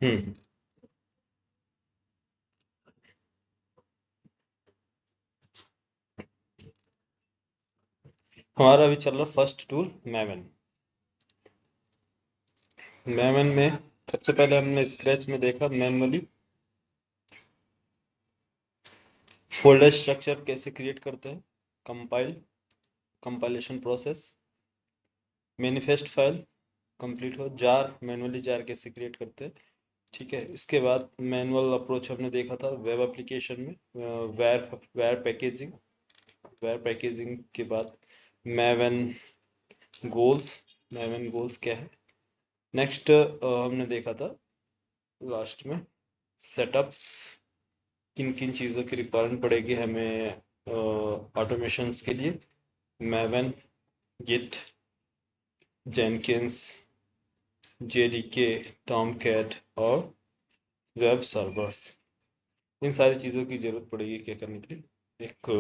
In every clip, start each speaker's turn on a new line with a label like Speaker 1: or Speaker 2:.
Speaker 1: हम्म हमारा अभी चल रहा फर्स्ट टूल मैवन। मैवन में सबसे पहले हमने स्क्रैच में देखा मैनुअली फोल्डर स्ट्रक्चर कैसे क्रिएट करते हैं, compilation process, manifest file complete हो, जार मैनुअली जार कैसे क्रिएट करते हैं। ठीक है, इसके बाद मैनुअल अप्रोच हमने देखा था वेब एप्लीकेशन में, वेर वेर पैकेजिंग के बाद मैवन गोल्स। मैवन गोल्स क्या है। नेक्स्ट हमने देखा था लास्ट में सेटअप्स, किन किन चीज़ों की रिक्वायरमेंट पड़ेगी हमें ऑटोमेशंस के लिए। मैवन, गिट, जेनकिंस, जेडीके, टॉमकैट और वेब सर्वर्स। इन सारी चीज़ों की ज़रूरत पड़ेगी क्या करने के लिए, एक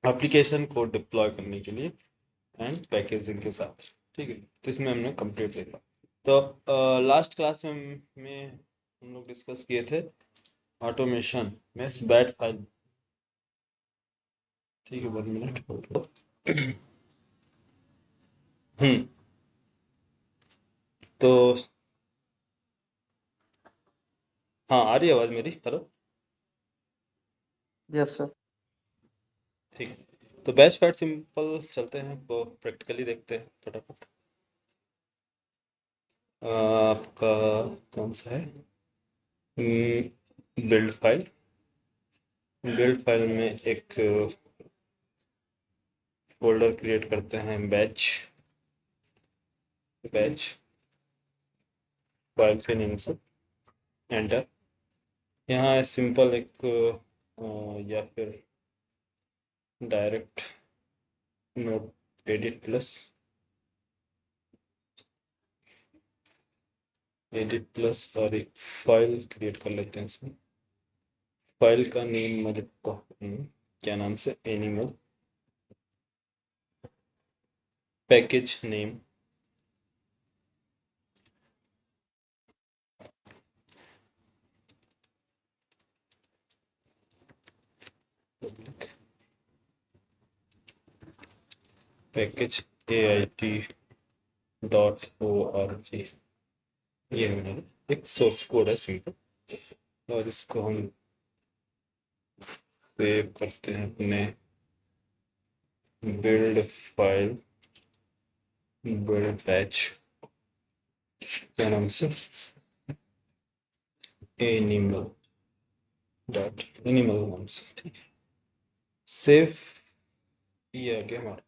Speaker 1: एप्लीकेशन को डिप्लॉय करने के लिए एंड पैकेजिंग के साथ। ठीक है, तो इसमें हमने कंप्लीट देखा। तो लास्ट क्लास में हम लोग डिस्कस किए थे ऑटोमेशन में बैट फाइल। ठीक है, 1 मिनट। हम्म तो हाँ, आ रही है आवाज़ मेरी? हेलो।
Speaker 2: Yes sir.
Speaker 1: ठीक है, तो बैच फाइल सिंपल चलते हैं, वो प्रैक्टिकली देखते हैं फटाफट। आपका कौन सा है? Build file. बिल्ड फाइल में एक फोल्डर क्रिएट करते हैं, बैच। बैच फाइल के नेम से एंटर। यहाँ सिंपल एक या फिर डायरेक्ट नोट एडिट प्लस और एक फाइल क्रिएट कर लेते हैं इसमें। फाइल का नेम मैं लिखता हूँ, क्या नाम से, animal package name. Package AIT.org। ये मैंने एक सोर्स कोड है सिंपल, और इसको हम सेव करते हैं अपने बिल्ड फाइल, बिल्ड बैच, क्या नाम से, एनिमल नाम से। ठीक है, सेव, ये आ गया हमारा।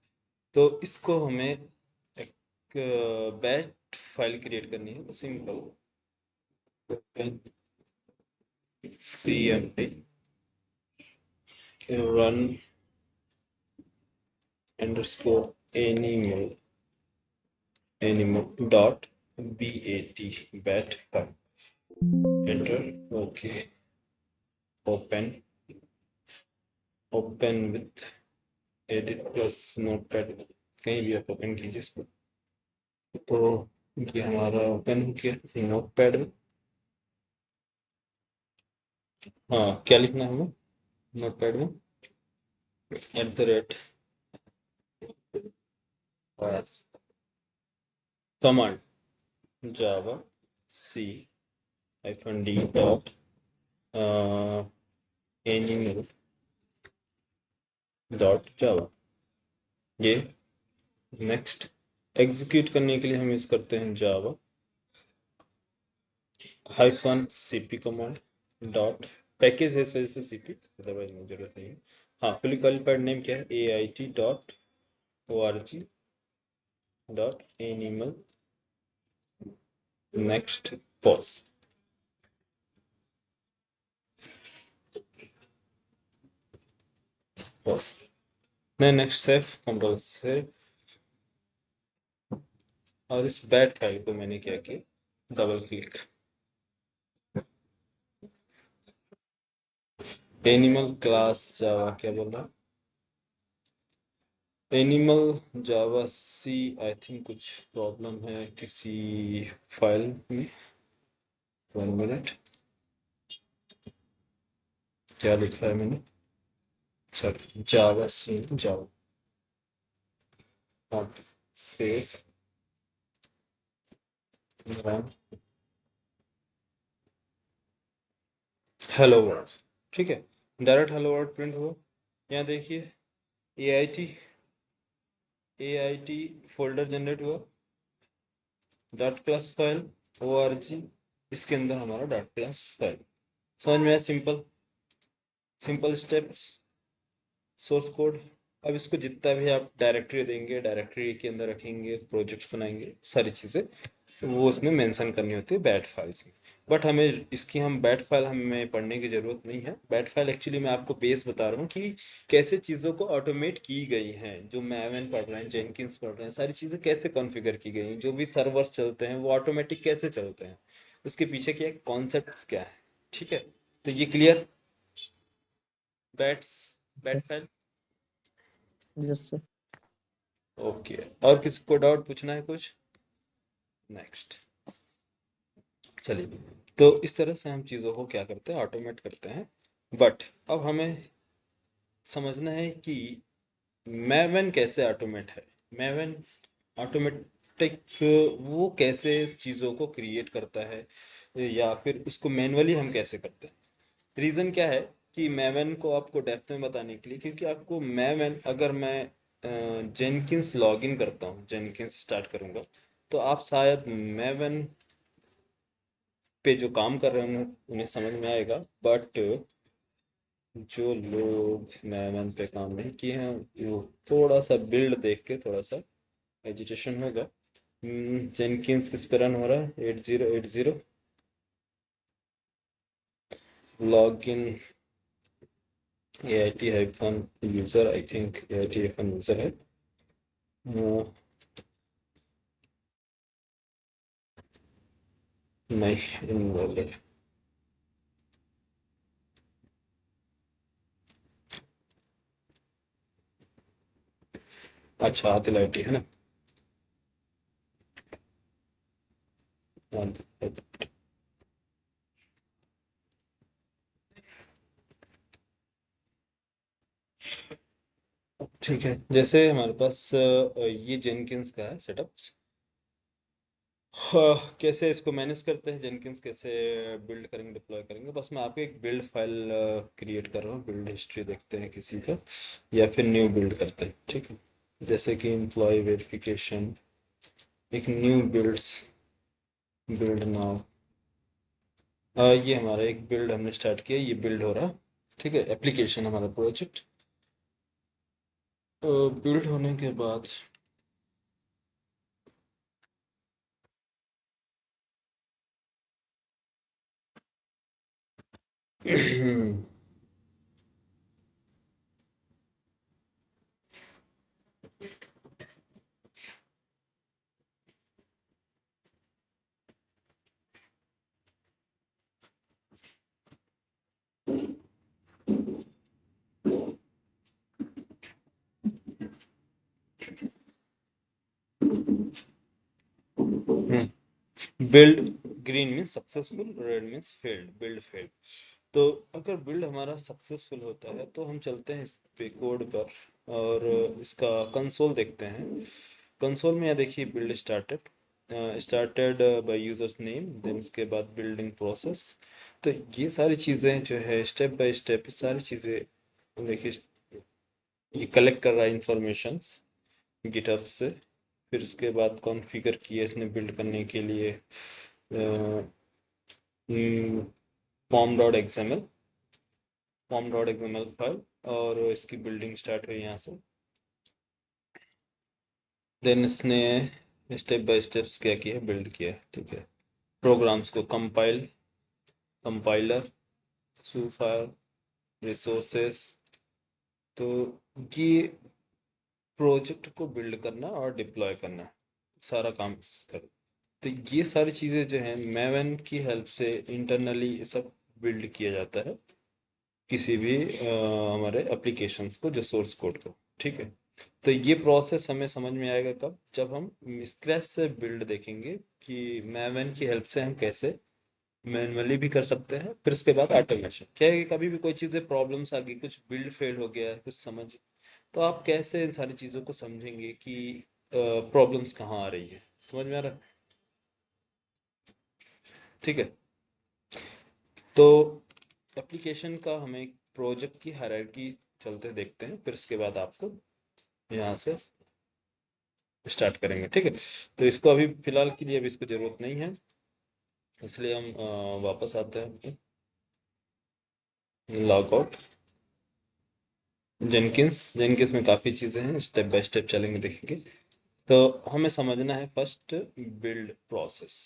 Speaker 1: तो इसको हमें एक बैच फाइल क्रिएट करनी है, तो simple cmp run underscore animal dot bat file, enter, okay, open, with edit plus notepad, कहीं भी आप ओपन कीजिए इसको। तो ये हमारा ओपन हो गया नोटपैड में। हाँ, क्या लिखना है हमें नोटपैड में? @ कमांड जावा सी -d डॉट एनिमल डॉट जावा। ये नेक्स्ट एग्जीक्यूट करने के लिए हम यूज करते हैं जावा -cp कमांड डॉट पैकेज है, इस वजह से cp, अदरवाइज मुझे जरूरत नहीं है। हाँ, फुल क्वालिफाइड नेम क्या है, AIT.org.animal, नेक्स्ट, पॉज। पॉज नहीं, नेक्स्ट सेव, कंट्रोल सेव। और इस बैट फाइल को मैंने क्या किया, double click. Animal class Java क्या बोल रहा, animal javac. I think कुछ प्रॉब्लम है किसी फाइल में, 1 मिनट, क्या लिखा है मैंने, sorry, javac Java, save run hello world. ठीक है, डायरेक्ट हेलो वर्ल्ड प्रिंट हुआ। यहाँ देखिए A I T folder generate हुआ, dot class file O R G, इसके अंदर हमारा डॉट क्लास फाइल। समझ में आया? Simple simple steps, source code. अब इसको जितना भी आप डायरेक्टरी देंगे, डायरेक्टरी के अंदर रखेंगे, प्रोजेक्ट्स बनाएंगे, सारी चीज़ें वो उसमें मेंशन करनी होती है बैट फाइल्स में। बट हमें इसकी हम बैट फाइल हमें पढ़ने की ज़रूरत नहीं है। बैट फाइल एक्चुअली मैं आपको बेस बता रहा हूँ कि कैसे चीज़ों को ऑटोमेट की गई हैं। जो मैवन पढ़ रहे हैं, जेनकिंस पढ़ रहे हैं, सारी चीज़ें कैसे कॉन्फ़िगर की गई हैं, जो भी सर्वर्स चलते हैं वो ऑटोमेटिक कैसे चलते हैं, उसके पीछे के कॉन्सेप्ट्स क्या है। ठीक है, तो ये clear, bats bat file.
Speaker 2: Yes sir.
Speaker 1: Okay, और किसी को डाउट पूछना है कुछ? नेक्स्ट, चलिए। तो इस तरह से हम चीज़ों को क्या करते हैं, ऑटोमेट करते हैं। बट अब हमें समझना है कि मैवन कैसे ऑटोमेट है। मैवन ऑटोमेटिक वो कैसे चीज़ों को क्रिएट करता है, या फिर उसको मैनुअली हम कैसे करते हैं। रीज़न क्या है कि मैवन को आपको डेप्थ में बताने के लिए, क्योंकि आपको मैवन, अगर मैं जेनकिंस लॉगिन करता हूँ, जेनकिंस स्टार्ट करूँगा, तो आप शायद मैवन पे जो काम कर रहे हैं उन्हें समझ में आएगा। बट जो लोग मैवन पे काम नहीं किए हैं, वो थोड़ा सा बिल्ड देख के थोड़ा सा एजिटेशन होगा। जेनकिंस किस पे रन हो रहा है? 8080 log in A I T hyphen user, I think A I T hyphen user है। नहीं, इनवॉल्व। अच्छा, आदिल आई टी है ना। ठीक है, जैसे हमारे पास ये जेनकिंस का है सेटअप। हाँ, कैसे इसको मैनेज करते हैं, जेनकिंस कैसे बिल्ड करेंगे, डिप्लॉय करेंगे। बस मैं आपको एक बिल्ड फाइल क्रिएट कर रहा हूँ, बिल्ड हिस्ट्री देखते हैं किसी का, या फिर न्यू बिल्ड करते हैं। ठीक है, जैसे कि एम्प्लॉय वेरिफिकेशन, एक न्यू बिल्ड्स, बिल्ड नाउ। ये हमारा एक बिल्ड हमने स्टार्ट किया, ये बिल्ड हो रहा। ठीक है, एप्लीकेशन हमारा प्रोजेक्ट बिल्ड होने के बाद build, green means successful, red means failed, build failed. तो अगर बिल्ड हमारा सक्सेसफुल होता है तो हम चलते हैं इस पे कोड पर, और इसका कंसोल देखते हैं। कंसोल में यहाँ देखिए build started, started by users name, then उसके बाद बिल्डिंग प्रोसेस। तो ये सारी चीज़ें जो है स्टेप बाय स्टेप सारी चीज़ें देखिए, ये कलेक्ट कर रहा है इंफॉर्मेशंस गिटहब से। फिर उसके बाद कॉन्फ़िगर किया इसने बिल्ड करने के लिए form dot XML, form dot XML file, और इसकी बिल्डिंग स्टार्ट हुई यहाँ से। देन इसने स्टेप बाय स्टेप्स क्या किया, बिल्ड किया। ठीक है, प्रोग्राम्स को कंपाइलर, फायर, रिसोर्सेस। तो ये प्रोजेक्ट को बिल्ड करना और डिप्लॉय करना, सारा काम कर। तो ये सारी चीज़ें जो हैं मैवन की हेल्प से इंटरनली सब बिल्ड किया जाता है, किसी भी हमारे एप्लीकेशंस को, जो सोर्स कोड को। ठीक है, तो ये प्रोसेस हमें समझ में आएगा कब, जब हम स्क्रैच से बिल्ड देखेंगे कि मैवन की हेल्प से हम कैसे मैनुअली भी कर सकते हैं। फिर उसके बाद ऑटोमेशन क्या है कि कभी भी कोई चीज़ें प्रॉब्लम्स आ गई, कुछ बिल्ड फेल हो गया, कुछ समझ, तो आप कैसे इन सारी चीज़ों को समझेंगे कि प्रॉब्लम्स कहाँ आ रही है। समझ में आ रहा है? ठीक है। तो एप्लीकेशन का हमें प्रोजेक्ट की हायरार्की चलते देखते हैं, फिर उसके बाद आपको यहाँ से स्टार्ट करेंगे। ठीक है। तो इसको अभी फिलहाल के लिए अभी इसको जरूरत नहीं है, इसलिए हम वापस आते हैं लॉग आउट। जेनकिंस जेनकिंस में काफ़ी चीज़ें हैं, स्टेप बाय स्टेप चलेंगे देखेंगे। तो हमें समझना है फर्स्ट बिल्ड प्रोसेस।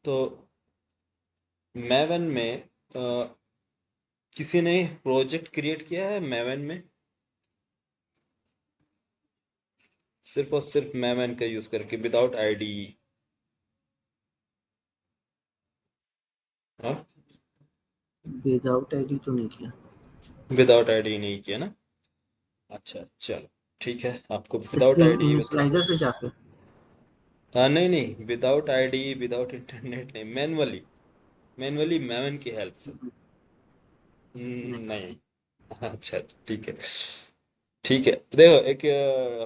Speaker 1: तो मैवन में किसी ने प्रोजेक्ट क्रिएट किया है मैवन में? सिर्फ और सिर्फ मैवन का यूज करके, विदाउट आईडी? हाँ,
Speaker 2: विदाउट आईडी तो नहीं किया।
Speaker 1: विदाउट आईडी नहीं किया ना? अच्छा चलो, ठीक है, आपको विदाउट
Speaker 2: स्ट्रिंग
Speaker 1: आईडी बता।
Speaker 2: इनिशियलाइजर से जाके।
Speaker 1: हाँ, नहीं नहीं, विदाउट आईडी विदाउट इंटरनेट नहीं, मैनुअली। मैनुअली मैवन की हेल्प से।
Speaker 2: नहीं।
Speaker 1: नहीं। अच्छा, ठीक है। ठीक है, देखो एक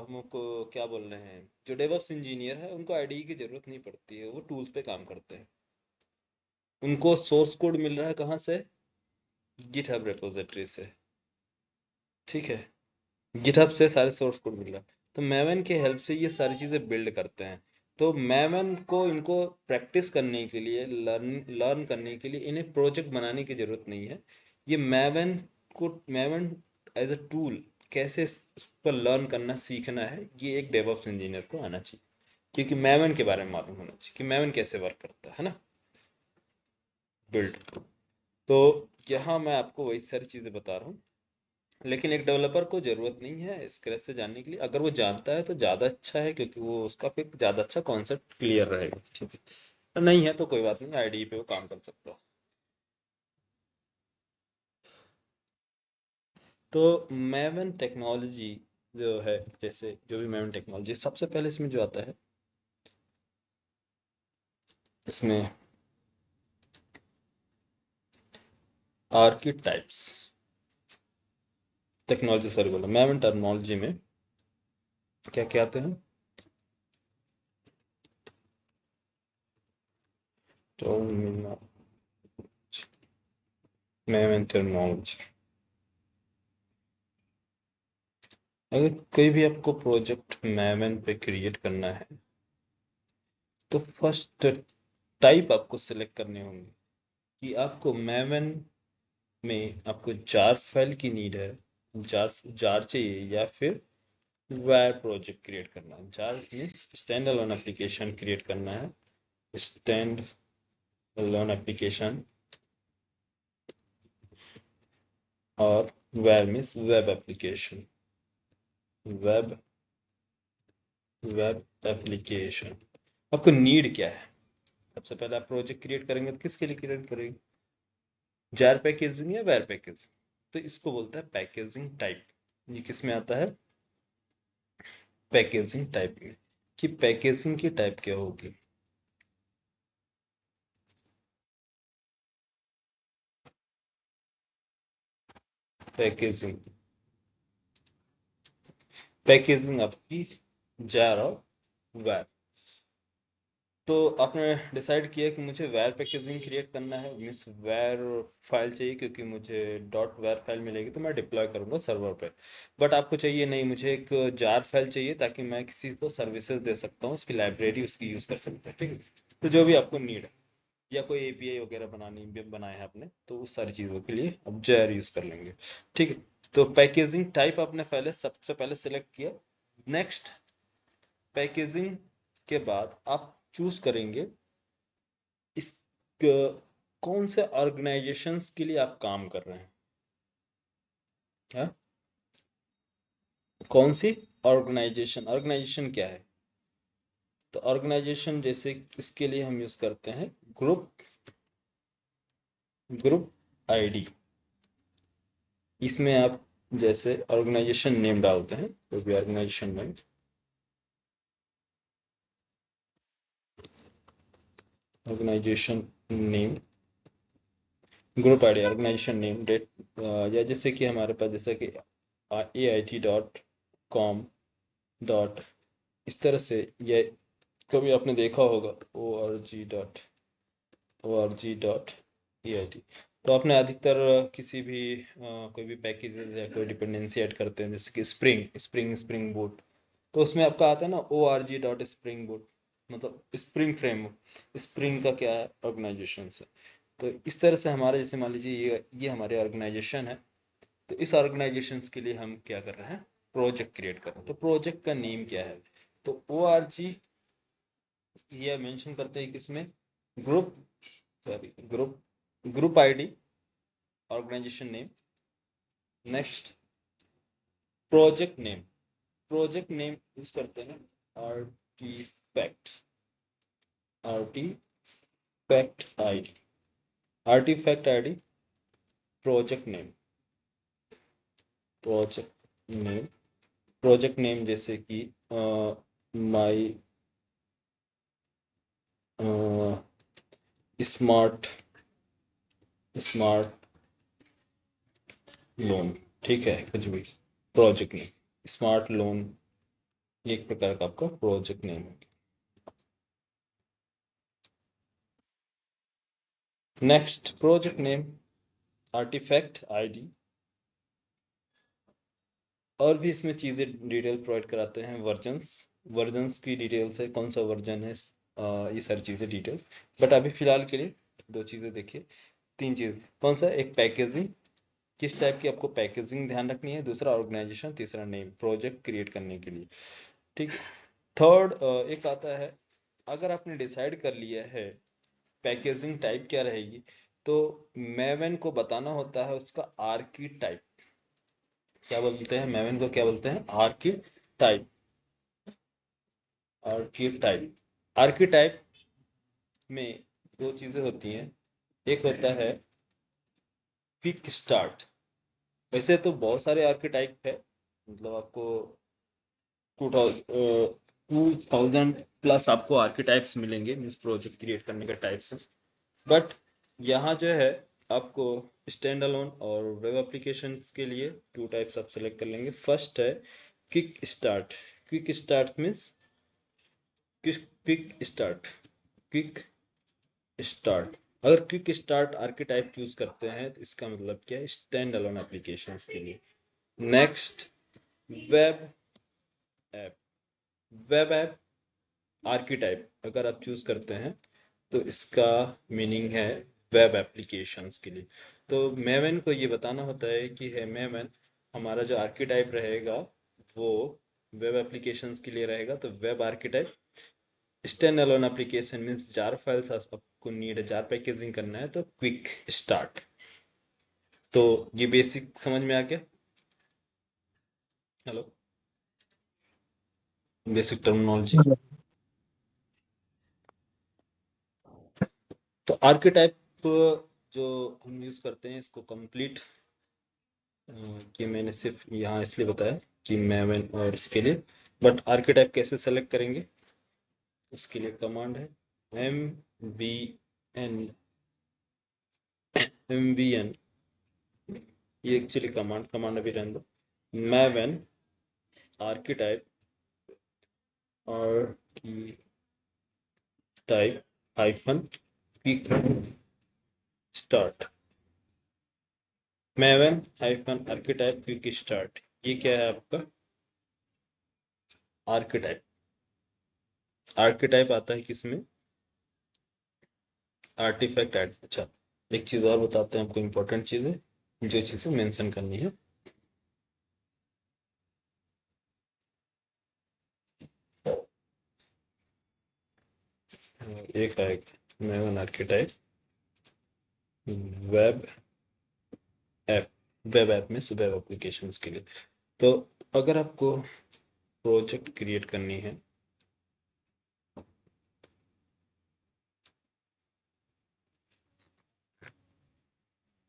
Speaker 1: हमको क्या बोल रहे हैं, जो डेवऑप्स इंजीनियर है उनको आईडी की जरूरत नहीं पड़ती है, वो टूल्स पे काम करते हैं। उनको सोर्स कोड मिल रहा है कहाँ से? गिटहब रिपोजिटरी से। ठीक है, गिटहब से सारे सोर्स कोड मिल रहा है। तो मैवन की हेल्प से ये सारी चीज़ें बिल्ड करते हैं। तो मैवन को इनको प्रैक्टिस करने के लिए, लर्न लर्न करने के लिए इन्हें प्रोजेक्ट बनाने की ज़रूरत नहीं है। ये मैवन एज अ टूल कैसे इस पर लर्न करना सीखना है, ये एक डेवऑप्स इंजीनियर को आना चाहिए, क्योंकि मैवन के बारे में मालूम होना चाहिए कि मैवन कैसे वर्क करता है ना, बिल्ड। तो यहाँ मैं आपको वही सारी चीज़ें बता रहा हूँ, लेकिन एक डेवलपर को जरूरत नहीं है स्क्रैच से जानने के लिए। अगर वो जानता है तो ज़्यादा अच्छा है, क्योंकि वो उसका फिर ज़्यादा अच्छा कॉन्सेप्ट क्लियर रहेगा। ठीक है, तो नहीं है तो कोई बात नहीं, आईडी पे वो काम कर सकता है। तो मैवन टेक्नोलॉजी जो है, जैसे जो भी मैवन टेक्नोलॉजी, सबसे पहले इसमें जो आता है, इसमें आर्किटाइप्स टेक्नोलॉजी, सॉरी बोला, मैवन टर्मिनोलॉजी में क्या क्या आते हैं? तो मैवन टर्मिनोलॉजी, अगर कोई भी आपको प्रोजेक्ट मैवन पे क्रिएट करना है, तो फर्स्ट टाइप आपको सिलेक्ट करने होंगे कि आपको मैवन में आपको जार फाइल की नीड है, जार जार चाहिए, या फिर वायर प्रोजेक्ट क्रिएट करना है। Jar means stand alone application create करना है, स्टैंड अलोन एप्लीकेशन। और wire means web application, web web application. आपको नीड क्या है? सबसे पहले आप प्रोजेक्ट क्रिएट करेंगे तो किसके लिए क्रिएट करेंगे? जार पैकेजिंग या वायर पैकेज? तो इसको बोलता है पैकेजिंग टाइप। ये किस में आता है? पैकेजिंग टाइप में। कि पैकेजिंग की टाइप क्या होगी? पैकेजिंग, पैकेजिंग आपकी जार और वायर। तो आपने डिसाइड किया कि मुझे वायर पैकेजिंग क्रिएट करना है, मीन्स वायर फाइल चाहिए, क्योंकि मुझे डॉट वायर फाइल मिलेगी तो मैं डिप्लॉय करूंगा सर्वर पे। बट आपको चाहिए नहीं, मुझे एक जार फाइल चाहिए ताकि मैं किसी को सर्विसेज दे सकता हूँ, उसकी लाइब्रेरी उसकी यूज कर सकते हैं। ठीक है, तो जो भी आपको नीड है, या कोई एपीआई वगैरह बनाए हैं आपने, तो उस सारी चीज़ों के लिए अब जार यूज कर लेंगे। ठीक है, तो पैकेजिंग टाइप आपने पहले सबसे पहले सिलेक्ट किया। नेक्स्ट, पैकेजिंग के बाद आप चूज करेंगे इस कौन से ऑर्गेनाइजेशंस के लिए आप काम कर रहे हैं। हाँ? कौन सी ऑर्गेनाइजेशन, ऑर्गेनाइजेशन क्या है? तो ऑर्गेनाइजेशन जैसे इसके लिए हम यूज करते हैं ग्रुप, ग्रुप आईडी। इसमें आप जैसे ऑर्गेनाइजेशन नेम डालते हैं, कोई भी organization name, organization name, group ID, organization name, date, या जैसे कि हमारे पास जैसे कि AIT.com डॉट, इस तरह से, या कभी आपने देखा होगा org.AIT, तो आपने अधिकतर किसी भी कोई भी पैकेजेस या कोई डिपेंडेंसी ऐड करते हैं जैसे कि स्प्रिंग बूट, तो उसमें आपका आता है ना org.spring boot, मतलब स्प्रिंग फ्रेमवर्क, स्प्रिंग का क्या है, ऑर्गेनाइजेशन है। तो इस तरह से हमारे, जैसे मान लीजिए ये हमारे ऑर्गेनाइजेशन है, तो इस ऑर्गेनाइजेशन के लिए हम क्या कर रहे हैं, प्रोजेक्ट क्रिएट कर रहे हैं। तो प्रोजेक्ट का नेम क्या है, तो org ये मेंशन करते हैं किसमें, group, sorry group ID, organization name, next project name use करते हैं artifact, artifact ID, artifact ID, project name, project name, project name जैसे कि माई स्मार्ट स्मार्ट लोन, ठीक है, कुछ भी प्रोजेक्ट नेम, स्मार्ट लोन, एक प्रकार का आपका प्रोजेक्ट नेम है। Next project name, artifact ID, और भी इसमें चीजें डिटेल प्रोवाइड कराते हैं, वर्जन्स की डिटेल्स है, कौन सा वर्जन है, ये सारी चीजें डिटेल्स। बट अभी फिलहाल के लिए दो चीजें देखिए, तीन चीज, कौन सा, एक पैकेजिंग, किस टाइप की आपको पैकेजिंग ध्यान रखनी है, दूसरा ऑर्गेनाइजेशन, तीसरा नेम, प्रोजेक्ट क्रिएट करने के लिए, ठीक। थर्ड एक आता है, अगर आपने डिसाइड कर लिया है पैकेजिंग टाइप क्या रहेगी, तो मैवन को बताना होता है उसका आर्की टाइप, क्या बोलते हैं मैवन को, क्या बोलते हैं, आर्की टाइप, आर्कीटाइप, आर्कीटाइप में दो चीजें होती हैं, एक होता है क्विक स्टार्ट, वैसे तो बहुत सारे आर्कीटाइप है, मतलब आपको 2000 प्लस आपको आर्कीटाइप्स मिलेंगे, मीन्स प्रोजेक्ट क्रिएट करने के टाइप्स, बट यहाँ जो है आपको स्टैंड अलोन और वेब एप्लीकेशन के लिए टू टाइप्स आप सेलेक्ट कर लेंगे। फर्स्ट है quick start, quick start means quick start, quick start, अगर क्विक स्टार्ट आर्किटाइप यूज करते हैं तो इसका मतलब क्या है, स्टैंड अलोन एप्लीकेशंस के लिए। Next web app, web app archetype अगर आप चूज करते हैं तो इसका मीनिंग है वेब एप्लीकेशंस के लिए। तो मेवन को ये बताना होता है कि है मेवन हमारा जो आर्किटाइप रहेगा वो वेब एप्लीकेशंस के लिए रहेगा, तो web archetype. Stand alone application means jar files आपको नीड है, जार पैकेजिंग करना है, तो क्विक स्टार्ट। तो ये बेसिक समझ में आ गया, हेलो, बेसिक टर्मिनोलॉजी। तो आर्किटाइप जो हम यूज करते हैं इसको कंप्लीट, कि मैंने सिर्फ यहाँ इसलिए बताया कि मैवन और इसके लिए, बट आर्किटाइप कैसे सेलेक्ट करेंगे उसके लिए कमांड है MVN, MVN, ये एक्चुअली कमांड अभी रहने दो, मैवन आर्किटाइप और type hyphen quick start, Maven hyphen archetype quick start, ये क्या है आपका आर्किटाइप। आर्किटाइप आता है किसमें, आर्टिफैक्ट ऐड। अच्छा, एक चीज और बताते हैं आपको, इंपॉर्टेंट चीज है जो चीजें मेंशन करनी है। एक है Maven archetype web app, web app में वेब एप्लीकेशंस के लिए। तो अगर आपको प्रोजेक्ट क्रिएट करनी है,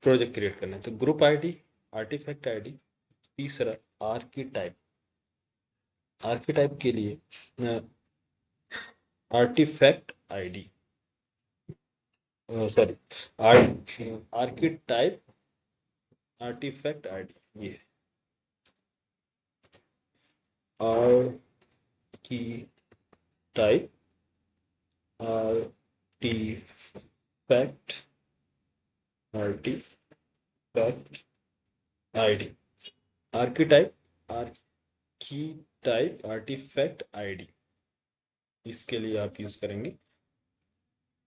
Speaker 1: प्रोजेक्ट क्रिएट करना है, तो ग्रुप आईडी, आर्टिफैक्ट आईडी, तीसरा आर्किटाइप, आर्किटाइप के लिए artifact ID, sorry, archetype artifact ID, ये archetype artifact artifact ID, archetype archetype artifact ID, इसके लिए आप यूज करेंगे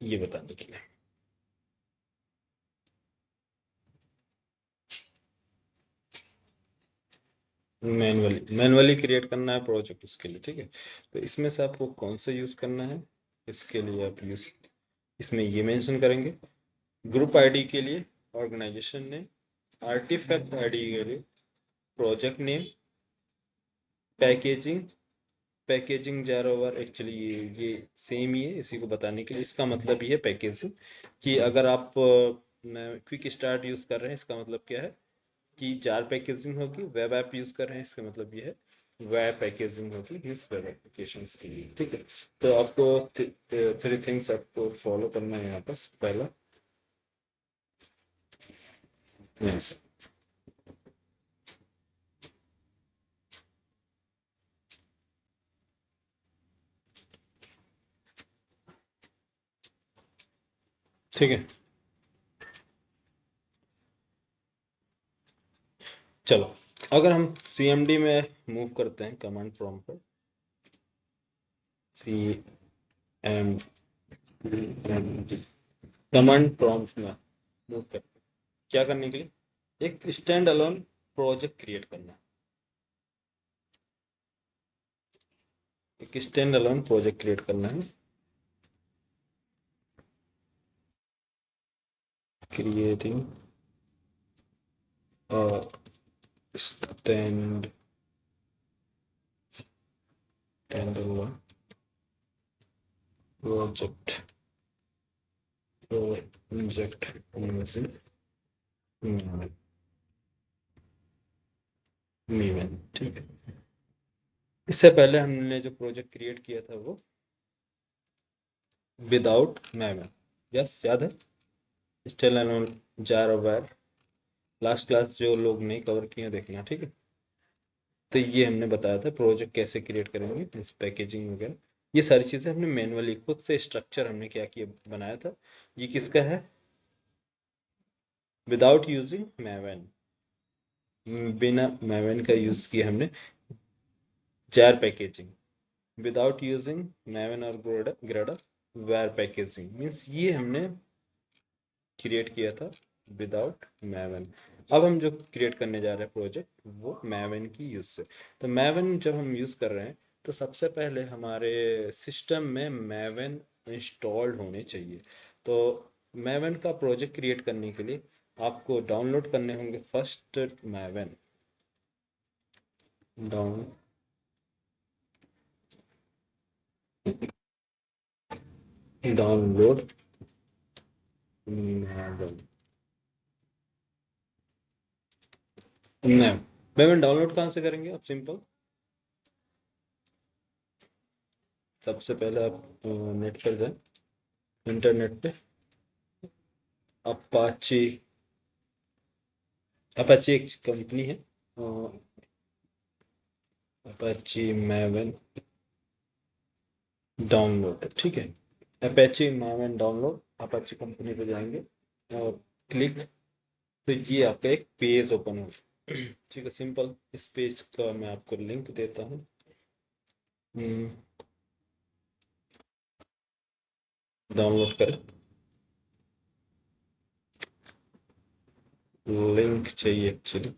Speaker 1: ये बताने के लिए। मैनुअली क्रिएट करना है प्रोजेक्ट उसके लिए, ठीक है। तो इसमें से आपको कौन सा यूज करना है, इसके लिए आप यूज इसमें ये मेंशन करेंगे। ग्रुप आईडी के लिए ऑर्गेनाइजेशन नेम, आर्टिफैक्ट आईडी के लिए project name, packaging packaging jar or war, actually ये सेम ही है, इसी को बताने के लिए इसका मतलब ये है पैकेजिंग, कि अगर आप क्विक स्टार्ट यूज कर रहे हैं इसका मतलब क्या है कि जार पैकेजिंग होगी। वेब ऐप यूज कर रहे हैं इसका मतलब ये है वेब पैकेजिंग होगी इस वेब एप्लीकेशन के लिए, ठीक है। तो आपको थ्री थिंग्स आपको फॉलो करना है यहाँ पर। पहला, यस, ठीक है। चलो, अगर हम CMD में मूव करते हैं, कमांड प्रॉम्प्ट पर CMD, कमांड प्रॉम्प्ट में मूव करते हैं क्या करने के लिए, एक स्टैंड अलोन प्रोजेक्ट क्रिएट करना है। एक स्टैंड अलोन प्रोजेक्ट क्रिएट करना है। Creating stand alone project using Maven, ठीक है। इससे पहले हमने जो प्रोजेक्ट क्रिएट किया था वो विदाउट Maven, यस, याद है, standalone jar aware, last class जो लोग नहीं कवर किए देखना, ठीक है। तो ये हमने बताया था प्रोजेक्ट कैसे क्रिएट करेंगे, इस पैकेजिंग वगैरह, ये सारी चीजें हमने मैनुअली खुद से स्ट्रक्चर हमने क्या किया बनाया था। ये किसका है, विदाउट यूजिंग Maven, बिना Maven का यूज किया हमने jar packaging, without using Maven और ग्रेडल वेयर पैकेजिंग, मीन्स ये हमने क्रिएट किया था विदाउट Maven। अब हम जो क्रिएट करने जा रहे हैं प्रोजेक्ट वो Maven की यूज से। तो Maven जब हम यूज कर रहे हैं तो सबसे पहले हमारे सिस्टम में Maven इंस्टॉल्ड होने चाहिए। तो Maven का प्रोजेक्ट क्रिएट करने के लिए आपको डाउनलोड करने होंगे first Maven, download Maven। Maven download कहाँ से करेंगे आप, सिंपल, सबसे पहले आप नेट पर जाए, इंटरनेट पे अपाची, अपाची एक कंपनी है, अपाची मैवन डाउनलोड, ठीक है। अपाची मैवन डाउनलोड, अपाची कंपनी पे जाएंगे और क्लिक, तो ये आपका एक पेज ओपन होगा, ठीक है, सिंपल। इस पेज का मैं आपको लिंक देता हूँ, डाउनलोड करें, लिंक चाहिए एक्चुअली,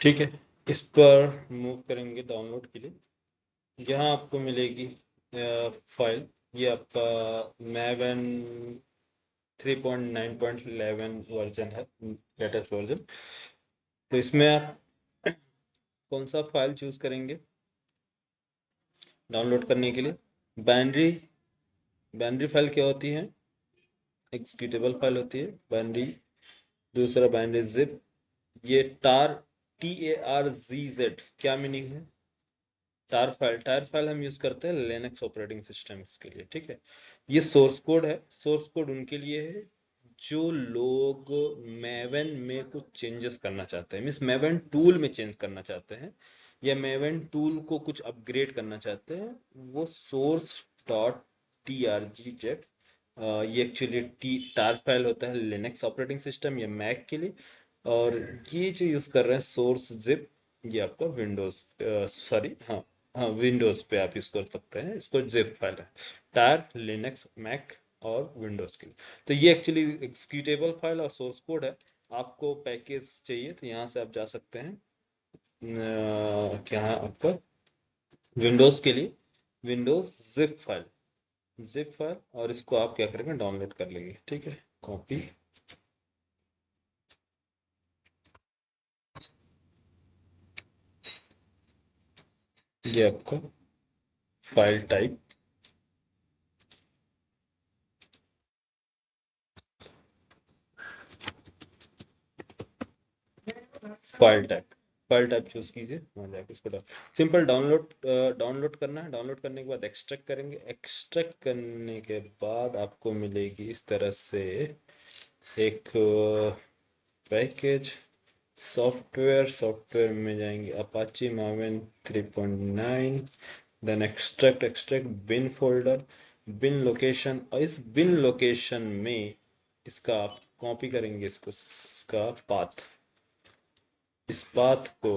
Speaker 1: ठीक है। इस पर मूव करेंगे डाउनलोड के लिए, यहाँ आपको मिलेगी फाइल, ये आपका मैवन 3.9.11 वर्जन है, लेटेस्ट वर्जन। तो इसमें आप कौन सा फाइल चूज करेंगे डाउनलोड करने के लिए? बाइनरी फाइल क्या होती है? एग्जीक्यूटेबल फाइल होती है बाइनरी। दूसरा बाइनरी जिप। ये टार, TARZZ क्या मीनिंग है? टार फाइल हम यूज करते हैं लिनक्स ऑपरेटिंग सिस्टम के लिए, ठीक है। ये सोर्स कोड है, सोर्स कोड उनके लिए है जो लोग मेवन में कुछ चेंजेस करना चाहते हैं, मीन्स मेवन टूल में चेंज करना चाहते हैं, या मेवन टूल को कुछ अपग्रेड करना चाहते हैं, वो सोर्स डॉट TRGZ, ये एक्चुअली टार फाइल होता है लिनक्स ऑपरेटिंग सिस्टम या मैक के लिए। और ये जो यूज कर रहे हैं सोर्स जिप, ये आपका विंडोज, सॉरी, हाँ हाँ, विंडोज पे आप यूज कर सकते हैं, इसको जिप फाइल है। टार लिनक्स मैक और विंडोज के लिए। तो ये एक्चुअली एग्जीक्यूटेबल फाइल और सोर्स कोड है। आपको पैकेज चाहिए तो यहाँ से आप जा सकते हैं, क्या है आपका, विंडोज के लिए विंडोज जिप फाइल, और इसको आप क्या करेंगे, डाउनलोड कर लेंगे, ठीक है। कॉपी, ये आपका file type, file type choose कीजिए, वहाँ जाके इसको सिंपल डाउनलोड करना है। डाउनलोड करने के बाद एक्सट्रैक्ट करेंगे। एक्सट्रैक्ट करने के बाद आपको मिलेगी इस तरह से एक पैकेज, सॉफ्टवेयर में जाएंगे Apache Maven 3.9, then extract bin folder, bin location, और इस बिन लोकेशन में इसका आप कॉपी करेंगे, इसका पाथ, इस पाथ को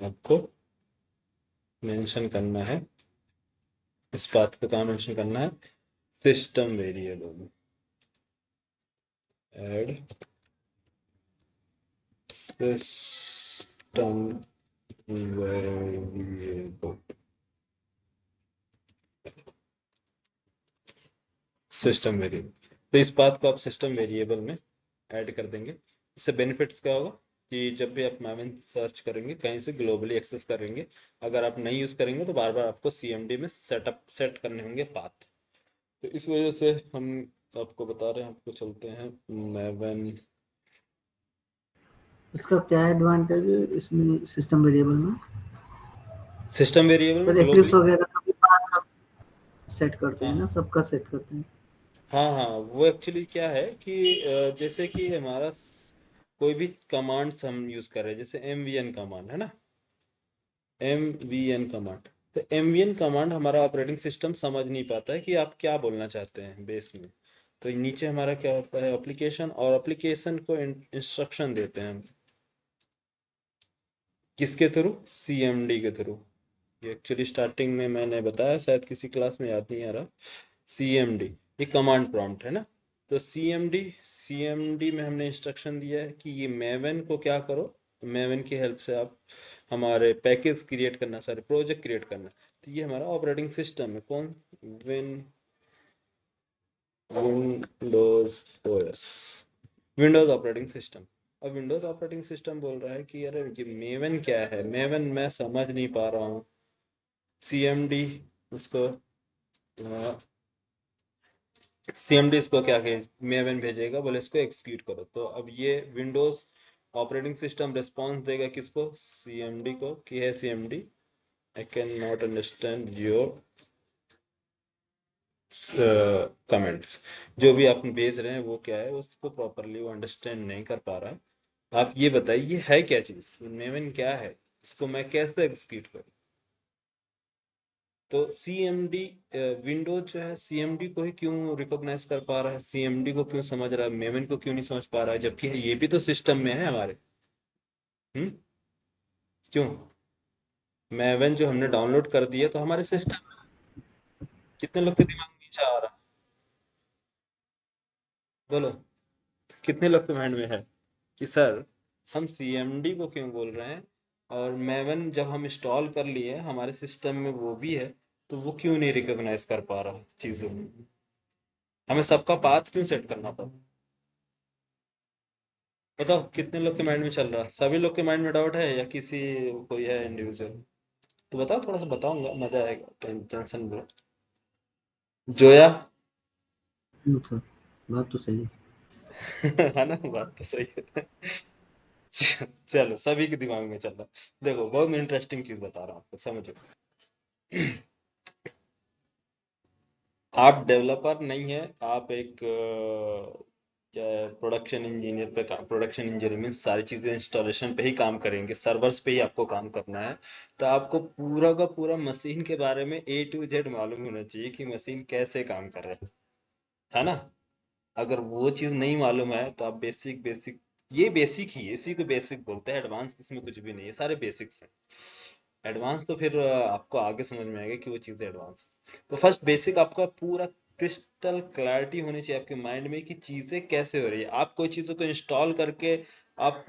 Speaker 1: आपको मेंशन करना है। इस पाथ को कहाँ मेंशन करना है? सिस्टम वेरिएबल में। ऐड सिस्टम वेरिएबल, तो इस बात को आप सिस्टम वेरिएबल में ऐड कर देंगे। इससे बेनिफिट्स क्या होगा कि जब भी आप मैविन सर्च करेंगे कहीं से ग्लोबली एक्सेस करेंगे, अगर आप नहीं यूज करेंगे तो बार बार आपको CMD में सेट करने होंगे पाथ। तो इस वजह से हम आपको बता रहे हैं, आपको चलते हैं मैविन।
Speaker 2: इसका क्या एडवांटेज है इसमें सिस्टम वेरिएबल में?
Speaker 1: सिस्टम वेरिएबल में
Speaker 2: सर
Speaker 1: ग्लोबली,
Speaker 2: एक्लिप्स वगैरह का भी पाथ हम सेट करते हैं
Speaker 1: हाँ
Speaker 2: ना, सबका सेट करते हैं।
Speaker 1: हाँ हाँ, वो एक्चुअली क्या है कि जैसे कि हमारा कोई भी कमांड्स हम यूज कर रहे हैं, जैसे MVN कमांड है ना, MVN कमांड, तो MVN कमांड हमारा ऑपरेटिंग सिस्टम समझ नहीं पाता है कि आप क्या बोलना चाहते हैं बेस में। तो नीचे हमारा क्या होता है, एप्लीकेशन, और एप्लीकेशन को इंस्ट्रक्शन देते हैं हम किसके थ्रू? CMD के थ्रू। ये एक्चुअली स्टार्टिंग में मैंने बताया, शायद किसी क्लास में याद नहीं आ रहा। CMD ये कमांड प्रॉम्प्ट है ना, तो CMD में हमने इंस्ट्रक्शन दिया है कि ये मेवन को क्या करो, मेवन की हेल्प से आप हमारे पैकेज क्रिएट करना, सारे प्रोजेक्ट क्रिएट करना। तो ये हमारा ऑपरेटिंग सिस्टम है, कौन? Windows OS, Windows operating system. अब विंडोज ऑपरेटिंग सिस्टम बोल रहा है कि यार ये मेवन क्या है, मेवन मैं समझ नहीं पा रहा हूँ। CMD इसको CMD इसको क्या मेवन भेजेगा, बोले इसको एक्सिक्यूट करो। तो अब ये विंडोज ऑपरेटिंग सिस्टम रिस्पॉन्स देगा किसको? CMD को, कि है CMD, I can not understand your comments. जो भी आप भेज रहे हैं वो क्या है, उसको प्रॉपरली वो अंडरस्टैंड नहीं कर पा रहा है। आप ये बताइए ये है क्या चीज, मेवन क्या है, इसको मैं कैसे एग्जीक्यूट करूं? तो CMD, विंडोज जो है CMD को ही क्यों रिकॉग्नाइज कर पा रहा है, CMD को क्यों समझ रहा है, मेवन को क्यों नहीं समझ पा रहा है, जबकि ये भी तो सिस्टम में है हमारे। क्यों? मेवन जो हमने डाउनलोड कर दिया तो हमारे सिस्टम में, कितने लोग के दिमाग में नीचे आ रहा है, बोलो, कितने लोग के माइंड में है कि सर हम CMD को क्यों बोल रहे हैं, और मेवन जब हम इंस्टॉल कर लिए हमारे सिस्टम में वो भी है, तो वो क्यों नहीं रिकॉग्नाइज कर पा रहा चीजों में? हमें सबका पाथ क्यों सेट करना पड़ा? बताओ कितने लोग के माइंड में चल रहा है? सभी लोग के माइंड में डाउट है या किसी कोई है इंडिविजुअल? तो बताओ, थोड़ा सा बताऊंगा, मजा आएगा, टेंशन लो। जोया।
Speaker 2: सर बात तो सही है।
Speaker 1: है ना, बात तो सही है। चलो, सभी के दिमाग में चल रहा है। देखो, बहुत इंटरेस्टिंग चीज बता रहा हूँ आपको, समझो। आप डेवलपर नहीं है, आप एक प्रोडक्शन इंजीनियर पे काम, प्रोडक्शन इंजीनियर मीन्स सारी चीजें इंस्टॉलेशन पे ही काम करेंगे, सर्वर्स पे ही आपको काम करना है। तो आपको पूरा का पूरा मशीन के बारे में A to Z मालूम होना चाहिए कि मशीन कैसे काम कर रहा है ना? अगर वो चीज नहीं मालूम है तो आप बेसिक बेसिक, ये बेसिक ही है, इसी को बेसिक बोलते हैं, एडवांस इसमें कुछ भी नहीं है, सारे बेसिक्स हैं। एडवांस तो फिर आपको आगे समझ में आएगा कि वो चीज़ें एडवांस। तो फर्स्ट बेसिक आपका पूरा क्रिस्टल क्लैरिटी होनी चाहिए आपके माइंड में कि चीज़ें कैसे हो रही है। आप कोई चीज़ों को इंस्टॉल करके आप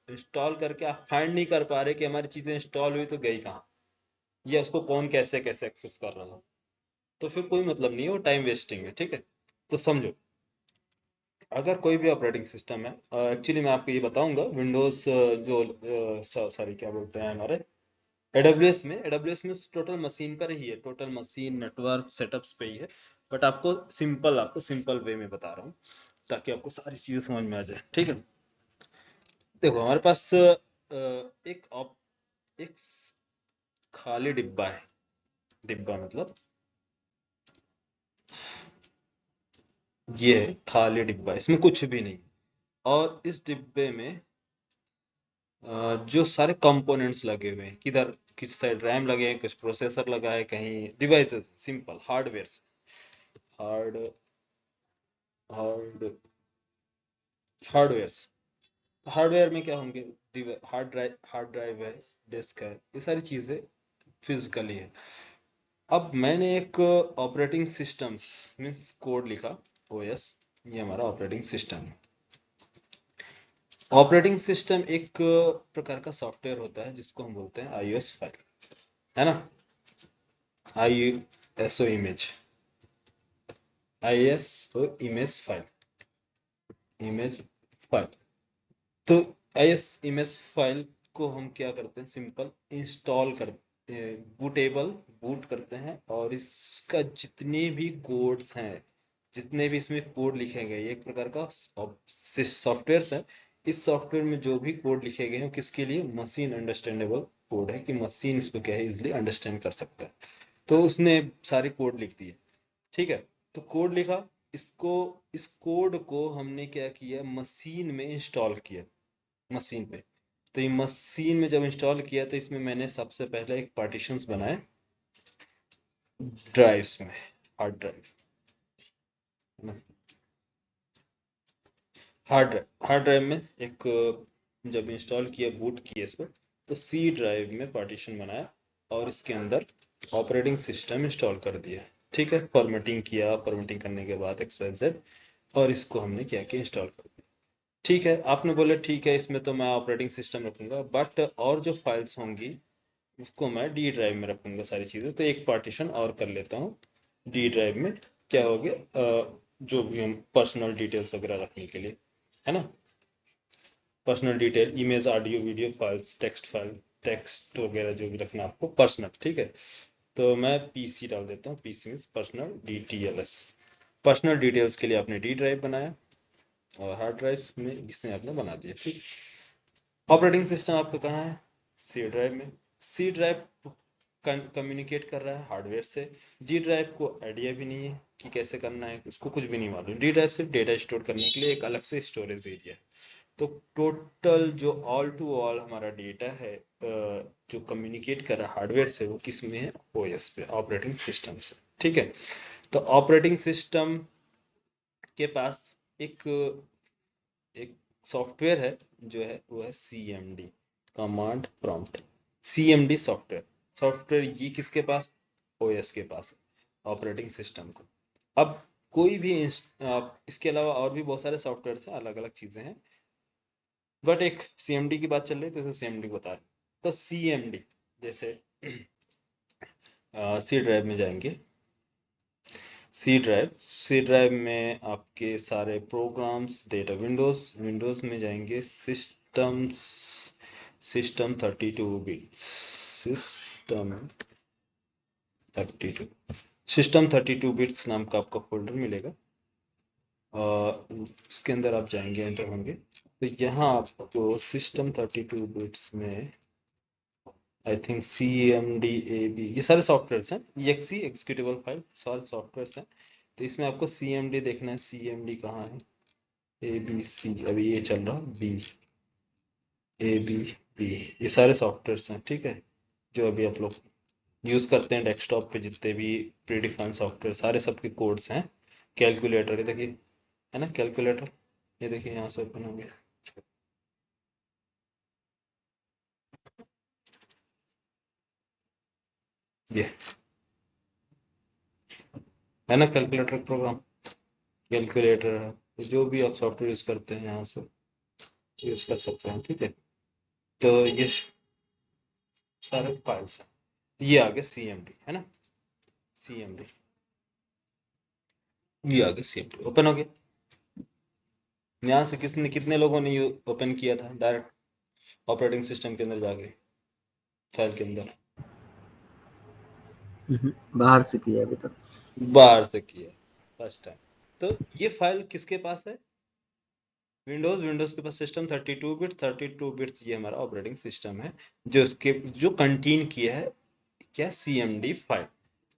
Speaker 1: इंस्टॉल करके आप फाइंड नहीं कर पा रहे कि हमारी चीज़ें इंस्टॉल हुई तो गई कहाँ, या उसको कौन कैसे कैसे एक्सेस कर रहा है, तो फिर कोई मतलब नहीं है, वो टाइम वेस्टिंग है, ठीक है? तो समझो, अगर कोई भी ऑपरेटिंग सिस्टम है, एक्चुअली मैं आपको ये बताऊंगा, विंडोज जो सॉरी क्या बोलते हैं हमारे एडब्ल्यूएस में टोटल मशीन पर ही है, टोटल मशीन नेटवर्क सेटअप्स पे ही है। बट आपको सिंपल वे में बता रहा हूँ ताकि आपको सारी चीजें समझ में आ जाए, ठीक है? देखो, हमारे पास एक खाली डिब्बा है। डिब्बा मतलब ये है खाली डिब्बा, इसमें कुछ भी नहीं। और इस डिब्बे में जो सारे कंपोनेंट्स लगे हुए हैं, किधर किस साइड रैम लगे हैं, कुछ प्रोसेसर लगा है, कहीं devices, simple hardware, hard hard hardware. Hardware में क्या होंगे? हार्ड ड्राइव है, डिस्क है, ये सारी चीजें फिजिकली है। अब मैंने एक ऑपरेटिंग सिस्टम मीन्स कोड लिखा, ओएस, ये हमारा ऑपरेटिंग सिस्टम है। ऑपरेटिंग सिस्टम एक प्रकार का सॉफ्टवेयर होता है जिसको हम बोलते हैं आईओएस फाइल, है ना? ISO image, ISO image file. तो आईएस इमेज फाइल को हम क्या करते हैं, सिंपल इंस्टॉल करते हैं, बूट करते हैं, और इसका जितने भी कोड्स हैं, जितने भी इसमें कोड लिखे गए, ये एक प्रकार का सॉफ्टवेयर है। इस सॉफ्टवेयर में जो भी कोड लिखे गए हैं वो किसके लिए? मशीन अंडरस्टैंडेबल कोड है, कि मशीन इसको क्या है, इजिली अंडरस्टैंड कर सकता है। तो उसने सारे कोड लिख दिए, ठीक है? तो कोड लिखा, इसको इस कोड को हमने क्या किया, मशीन में इंस्टॉल किया, मशीन पे। तो ये मशीन में जब इंस्टॉल किया तो इसमें मैंने सबसे पहले एक पार्टीशंस बनाए ड्राइव्स में, हार्ड ड्राइव, हार्ड ड्राइव में एक, जब इंस्टॉल किया, बूट किया इसको, तो सी ड्राइव में पार्टीशन बनाया और इसके अंदर ऑपरेटिंग सिस्टम इंस्टॉल कर दिया, ठीक है? फॉर्मेटिंग किया, फॉर्मेटिंग करने के बाद XYZ, और इसको हमने क्या किया, इंस्टॉल कर दिया। ठीक है, आपने बोले ठीक है, इसमें तो मैं ऑपरेटिंग सिस्टम रखूंगा, बट और जो फाइल्स होंगी उसको मैं डी ड्राइव में रखूंगा सारी चीज़ें। तो एक पार्टीशन और कर लेता हूँ डी ड्राइव में, क्या हो गया, जो भी हम पर्सनल डिटेल्स वगैरह रखने के लिए, है ना? Personal detail, image, audio, video files, text file, text वगैरह जो भी रखना आपको पर्सनल, ठीक है? तो मैं पीसी डाल देता हूँ, PC means personal DTLS। Personal details के लिए आपने डी ड्राइव बनाया, और हार्ड ड्राइव में इसने आपने बना दिया, ठीक। ऑपरेटिंग सिस्टम आपका कहाँ है? सी ड्राइव में। सी ड्राइव कम्युनिकेट कर रहा है हार्डवेयर से। डी ड्राइव को आइडिया भी नहीं है कि कैसे करना है, उसको कुछ भी नहीं मालूम। डी ड्राइव सिर्फ डेटा स्टोर करने के लिए एक अलग से स्टोरेज एरिया है। तो टोटल जो ऑल टू ऑल हमारा डेटा है, जो कम्युनिकेट कर रहा है हार्डवेयर से, वो किस में है? ओएस पे, ऑपरेटिंग सिस्टम से, ठीक है? तो ऑपरेटिंग सिस्टम के पास एक एक सॉफ्टवेयर है, जो है वो है CMD, command prompt. CMD software, ये किसके पास? ओएस के पास, ऑपरेटिंग सिस्टम को। अब कोई भी इसके अलावा और भी बहुत सारे सॉफ्टवेयर हैं, अलग अलग चीजें हैं, बट एक CMD की बात चल रही है तो CMD को बता रहे। तो CMD, जैसे सी ड्राइव में जाएंगे। सी ड्राइव में आपके सारे प्रोग्राम्स, डेटा, विंडोज में जाएंगे। System 32 bits, system 32 system 32 bits नाम का आपका फोल्डर मिलेगा। इसके अंदर आप जाएंगे, एंटर होंगे, तो यहाँ आपको सिस्टम 32 बिट्स में आई थिंक CMD, AB, ये सारे सॉफ्टवेयर हैं, EXE एग्जीक्यूटेबल फाइल, सारे सॉफ्टवेयर हैं। तो इसमें आपको CMD देखना है। CMD कहाँ है? ABC, अभी ये चल रहा, B, ये सारे सॉफ्टवेयर हैं, ठीक है, जो अभी आप लोग यूज करते हैं डेस्कटॉप पे। जितने भी प्रीडिफाइंड सॉफ्टवेयर, सारे सबके कोड्स हैं। कैलकुलेटर, ये देखिए, है ना कैलकुलेटर, ये देखिए यहाँ से ओपन हो गया। ये है ना कैलकुलेटर प्रोग्राम, कैलकुलेटर है। तो जो भी आप सॉफ्टवेयर यूज करते हैं यहाँ से यूज कर सकते हैं, ठीक है। तो ये सारे फाइल्स हैं। ये आ गया CMD, है ना, CMD, ये आ गया CMD, ओपन हो गया। यहाँ से कितने लोगों ने ओपन किया था डायरेक्ट ऑपरेटिंग सिस्टम के अंदर जाके, फाइल के अंदर?
Speaker 2: बाहर से किया अभी तक।
Speaker 1: बाहर से किया फर्स्ट टाइम। तो ये फाइल किसके पास है? विंडोज के पास सिस्टम 32 बिट्स, ये हमारा ऑपरेटिंग सिस्टम है, जो कंटेन किया है क्या? CMD file.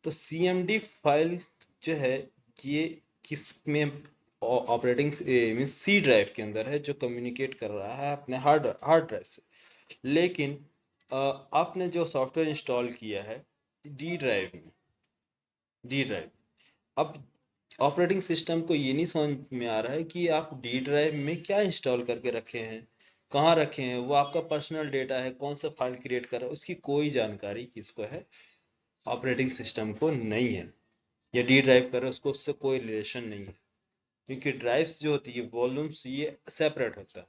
Speaker 1: तो CMD फाइल जो है, ये किस में ऑपरेटिंग मीन सी ड्राइव के अंदर है, जो कम्युनिकेट कर रहा है अपने हार्ड हार्ड ड्राइव से। लेकिन आपने जो सॉफ्टवेयर इंस्टॉल किया है डी ड्राइव, अब ऑपरेटिंग सिस्टम को ये नहीं समझ में आ रहा है कि आप डी ड्राइव में क्या इंस्टॉल करके रखे हैं, कहाँ रखे हैं, वो आपका पर्सनल डेटा है, कौन सा फाइल क्रिएट कर रहा है, उसकी कोई जानकारी किसको है? ऑपरेटिंग सिस्टम को नहीं है। या डी ड्राइव कर रहे हैं, उसको उससे कोई रिलेशन नहीं है, क्योंकि ड्राइव्स जो होती है, वॉल्यूम्स, ये सेपरेट होता है।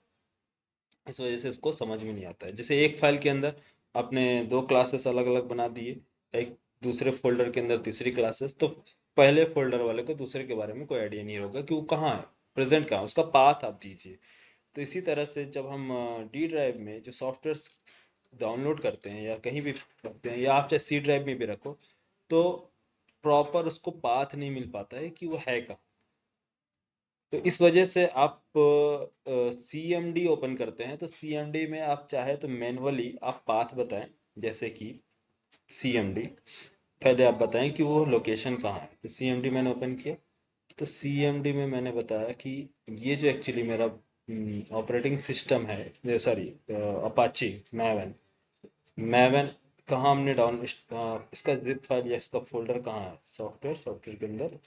Speaker 1: इस वजह से इसको समझ में नहीं आता है। जैसे एक फाइल के अंदर आपने दो क्लासेस अलग अलग बना दिए, एक दूसरे फोल्डर के अंदर तीसरी क्लासेस, तो पहले फोल्डर वाले को दूसरे के बारे में कोई आइडिया नहीं होगा कि वो कहाँ है, प्रेजेंट कहाँ है, उसका पाथ आप दीजिए। तो इसी तरह से जब हम डी ड्राइव में जो सॉफ्टवेयर डाउनलोड करते हैं या कहीं भी रखते हैं, या आप चाहे सी ड्राइव में भी रखो, तो प्रॉपर उसको पाथ नहीं मिल पाता है कि वो है कहाँ। तो इस वजह से आप CMD ओपन करते हैं, तो CMD में आप चाहे तो मैन्युअली आप पाथ बताएं, जैसे कि CMD पहले आप बताएं कि वो लोकेशन कहाँ है। तो CMD मैंने ओपन किया, तो CMD में मैंने बताया कि ये जो एक्चुअली मेरा ऑपरेटिंग सिस्टम है, सॉरी, अपाची मैवन, मैवन कहाँ हमने इसका जिप फाइल या इसका फोल्डर कहाँ है? सॉफ्टवेयर के अंदर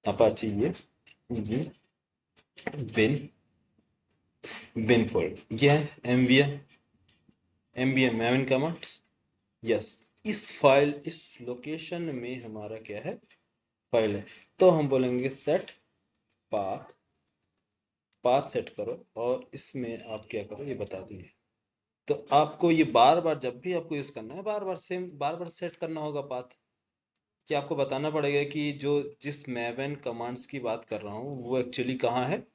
Speaker 1: अपाची, ये बिन बिन फोल्डर, ये है MVN मैवन कमांड्स। यस, इस लोकेशन में हमारा क्या है? फाइल है। तो हम बोलेंगे सेट पाथ, पाथ सेट करो, और इसमें आप क्या करो ये बता दीजिए। तो आपको ये बार बार जब भी आपको यूज करना है, बार बार सेट करना होगा पाथ, कि आपको बताना पड़ेगा कि जो जिस मैवन कमांड्स की बात कर रहा हूँ वो एक्चुअली कहाँ है।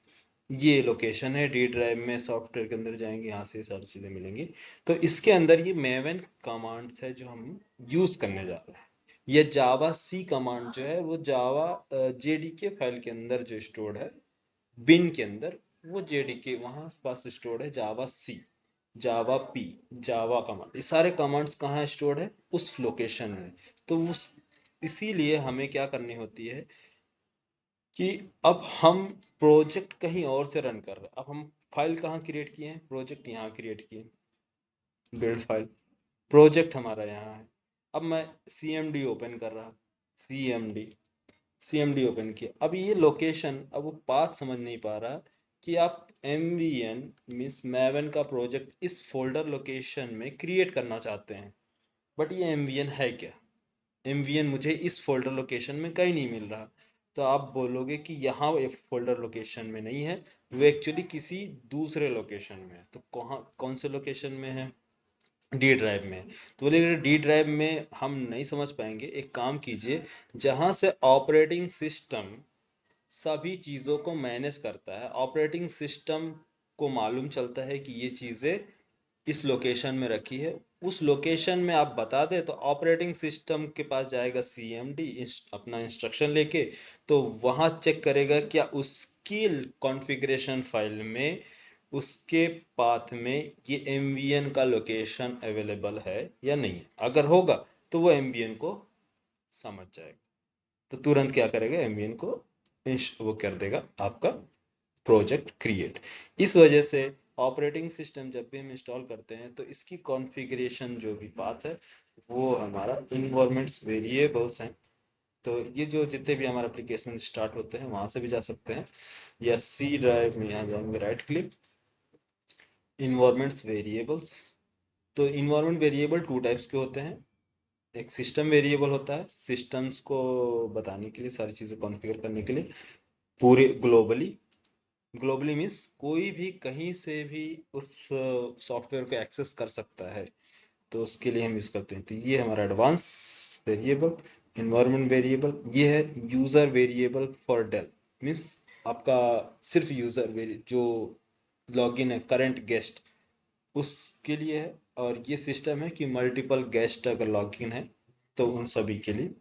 Speaker 1: ये लोकेशन है, डी ड्राइव में सॉफ्टवेयर के अंदर जाएंगे, यहाँ से सारी चीजें मिलेंगी। तो इसके अंदर ये मैवन कमांड्स है जो हम यूज करने जा रहे हैं। ये जावा सी कमांड जो है, वो जावा JDK फाइल के अंदर जो स्टोर्ड है, बिन के अंदर, वो JDK वहां पास स्टोर्ड है, जावा सी, जावा पी, जावा कमांड, ये सारे कमांड्स कहाँ स्टोर्ड है? उस लोकेशन में। तो उस इसीलिए हमें क्या करनी होती है कि अब हम प्रोजेक्ट कहीं और से रन कर रहे हैं। अब हम फाइल कहाँ क्रिएट किए हैं? प्रोजेक्ट यहाँ क्रिएट किए, बिल्ड फाइल, प्रोजेक्ट हमारा यहाँ है। अब मैं CMD ओपन कर रहा, CMD CMD ओपन किया, अब ये लोकेशन, अब वो पाथ समझ नहीं पा रहा कि आप MVN मीन्स मैवन का प्रोजेक्ट इस फोल्डर लोकेशन में क्रिएट करना चाहते हैं, बट ये MVN है क्या? MVN मुझे इस फोल्डर लोकेशन में कहीं नहीं मिल रहा। तो आप बोलोगे कि यहाँ वो फोल्डर लोकेशन में नहीं है, वो एक्चुअली किसी दूसरे लोकेशन में है। तो कहाँ, कौन से लोकेशन में है? डी ड्राइव में। तो बोले डी ड्राइव में हम नहीं समझ पाएंगे, एक काम कीजिए, जहां से ऑपरेटिंग सिस्टम सभी चीजों को मैनेज करता है, ऑपरेटिंग सिस्टम को मालूम चलता है कि ये चीजें इस लोकेशन में रखी है, उस लोकेशन में आप बता दें तो ऑपरेटिंग सिस्टम के पास जाएगा सीएमडी अपना इंस्ट्रक्शन लेके, तो वहां चेक करेगा क्या उसकी कॉन्फ़िगरेशन फाइल में, उसके पाथ में ये एमवीएन का लोकेशन अवेलेबल है या नहीं है। अगर होगा तो वो एमवीएन को समझ जाएगा, तो तुरंत क्या करेगा, एमवीएन को वो कर देगा आपका प्रोजेक्ट क्रिएट। इस वजह से ऑपरेटिंग सिस्टम जब भी हम इंस्टॉल करते हैं तो इसकी कॉन्फ़िगरेशन जो भी पाथ है वो हमारा इन्वायरमेंट्स वेरिएबल्स हैं। तो ये जो जितने भी हमारे एप्लीकेशन स्टार्ट होते हैं वहां से भी जा सकते हैं, या सी ड्राइव में यहाँ जाएंगे, राइट क्लिक, इन्वायरमेंट्स वेरिएबल्स। तो इन्वायरमेंट वेरिएबल टू टाइप्स के होते हैं, एक सिस्टम वेरिएबल होता है सिस्टम्स को बताने के लिए, सारी चीज़ें कॉन्फ़िगर करने के लिए पूरे ग्लोबली। ग्लोबली मीन्स कोई भी कहीं से भी उस सॉफ्टवेयर को एक्सेस कर सकता है, तो उसके लिए हम यूज़ करते हैं। तो ये हमारा एडवांस वेरिएबल, इन्वायरमेंट वेरिएबल। ये है user variable for Dell, means आपका सिर्फ यूज़र जो लॉगिन है करंट गेस्ट उसके लिए है, और ये सिस्टम है कि मल्टीपल गेस्ट अगर लॉगिन है तो उन सभी के लिए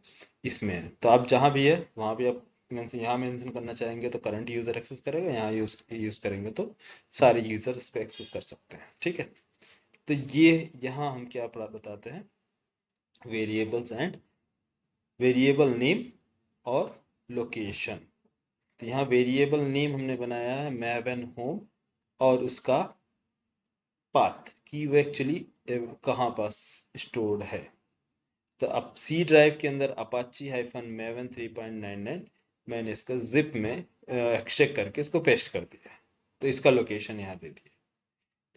Speaker 1: इसमें है। तो आप जहाँ भी है वहाँ भी आप यहाँ मेंशन करना चाहेंगे तो करंट यूजर एक्सेस करेगा, यहाँ यूज करेंगे तो सारे यूजर इसको एक्सेस कर सकते हैं, ठीक है। तो ये यहाँ हम क्या बताते हैं, वेरिएबल्स एंड वेरिएबल नेम और लोकेशन। तो यहाँ वेरिएबल नेम हमने बनाया है मैवन होम, और उसका पाथ कि वो एक्चुअली कहाँ पास स्टोर्ड है। तो अब सी ड्राइव के अंदर अपाची हाइफन मेवन 3.99 मैंने इसका जिप में एक्सट्रैक्ट करके इसको पेस्ट कर दिया, तो इसका लोकेशन यहाँ दे दिया।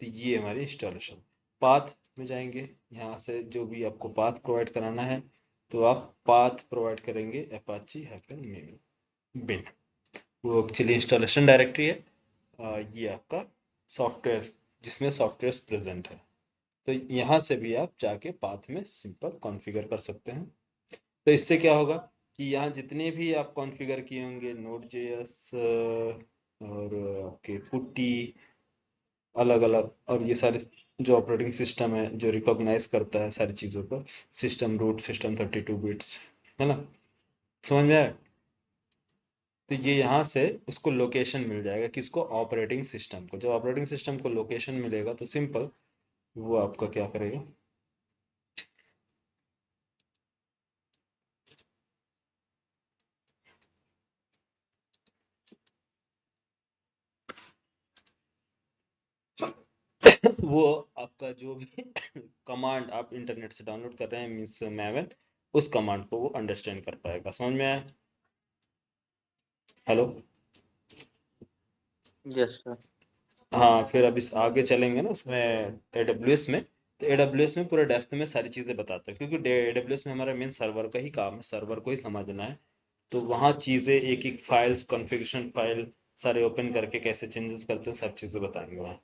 Speaker 1: तो ये हमारी इंस्टॉलेशन। पाथ में जाएंगे, यहाँ से जो भी आपको पाथ प्रोवाइड कराना है तो आप पाथ प्रोवाइड करेंगे अपाची हाइफन मेवन बिन, वो एक्चुअली इंस्टॉलेशन डायरेक्टरी है। ये आपका सॉफ्टवेयर जिसमें सॉफ्टवेयर प्रेजेंट है। तो यहाँ से भी आप जाके पाथ में सिंपल कॉन्फ़िगर कर सकते हैं। तो इससे क्या होगा कि यहाँ जितने भी आप कॉन्फ़िगर किए होंगे नोड जेएस और आपके पुट्टी अलग अलग, और ये सारे जो ऑपरेटिंग सिस्टम है जो रिकॉग्नाइज करता है सारी चीज़ों को, सिस्टम रूट सिस्टम 32 बिट्स, है ना, समझ में आया। तो ये यहाँ से उसको लोकेशन मिल जाएगा, किसको, ऑपरेटिंग सिस्टम को। जब ऑपरेटिंग सिस्टम को लोकेशन मिलेगा तो सिंपल वो आपका क्या करेगा, वो आपका जो भी कमांड आप इंटरनेट से डाउनलोड कर रहे हैं मीन्स मैवन, उस कमांड को वो अंडरस्टैंड कर पाएगा। समझ में आया? हेलो।
Speaker 2: Yes sir.
Speaker 1: हाँ, फिर अब इस आगे चलेंगे ना उसमें एडब्ल्यूएस में। तो एडब्ल्यूएस में पूरा डेप्थ में सारी चीज़ें बताता है, क्योंकि एडब्ल्यूएस में हमारा मेन सर्वर का ही काम है, सर्वर को ही समझना है। तो वहाँ चीज़ें एक एक फाइल्स कॉन्फ़िगरेशन फाइल सारे ओपन करके कैसे चेंजेस करते हैं सब चीज़ें बताएंगे वहाँ।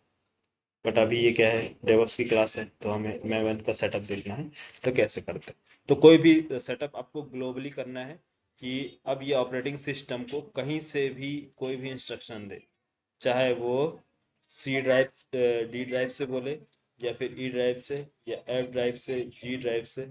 Speaker 1: बट अभी ये क्या है, डेवऑप्स की क्लास है तो हमें मैवन का सेटअप देखना है, तो कैसे करते हैं। तो कोई भी सेटअप आपको ग्लोबली करना है कि अब ये ऑपरेटिंग सिस्टम को कहीं से भी कोई भी इंस्ट्रक्शन दे, चाहे वो सी ड्राइव डी ड्राइव से बोले, या फिर ई ड्राइव से, या एफ ड्राइव से, जी ड्राइव से,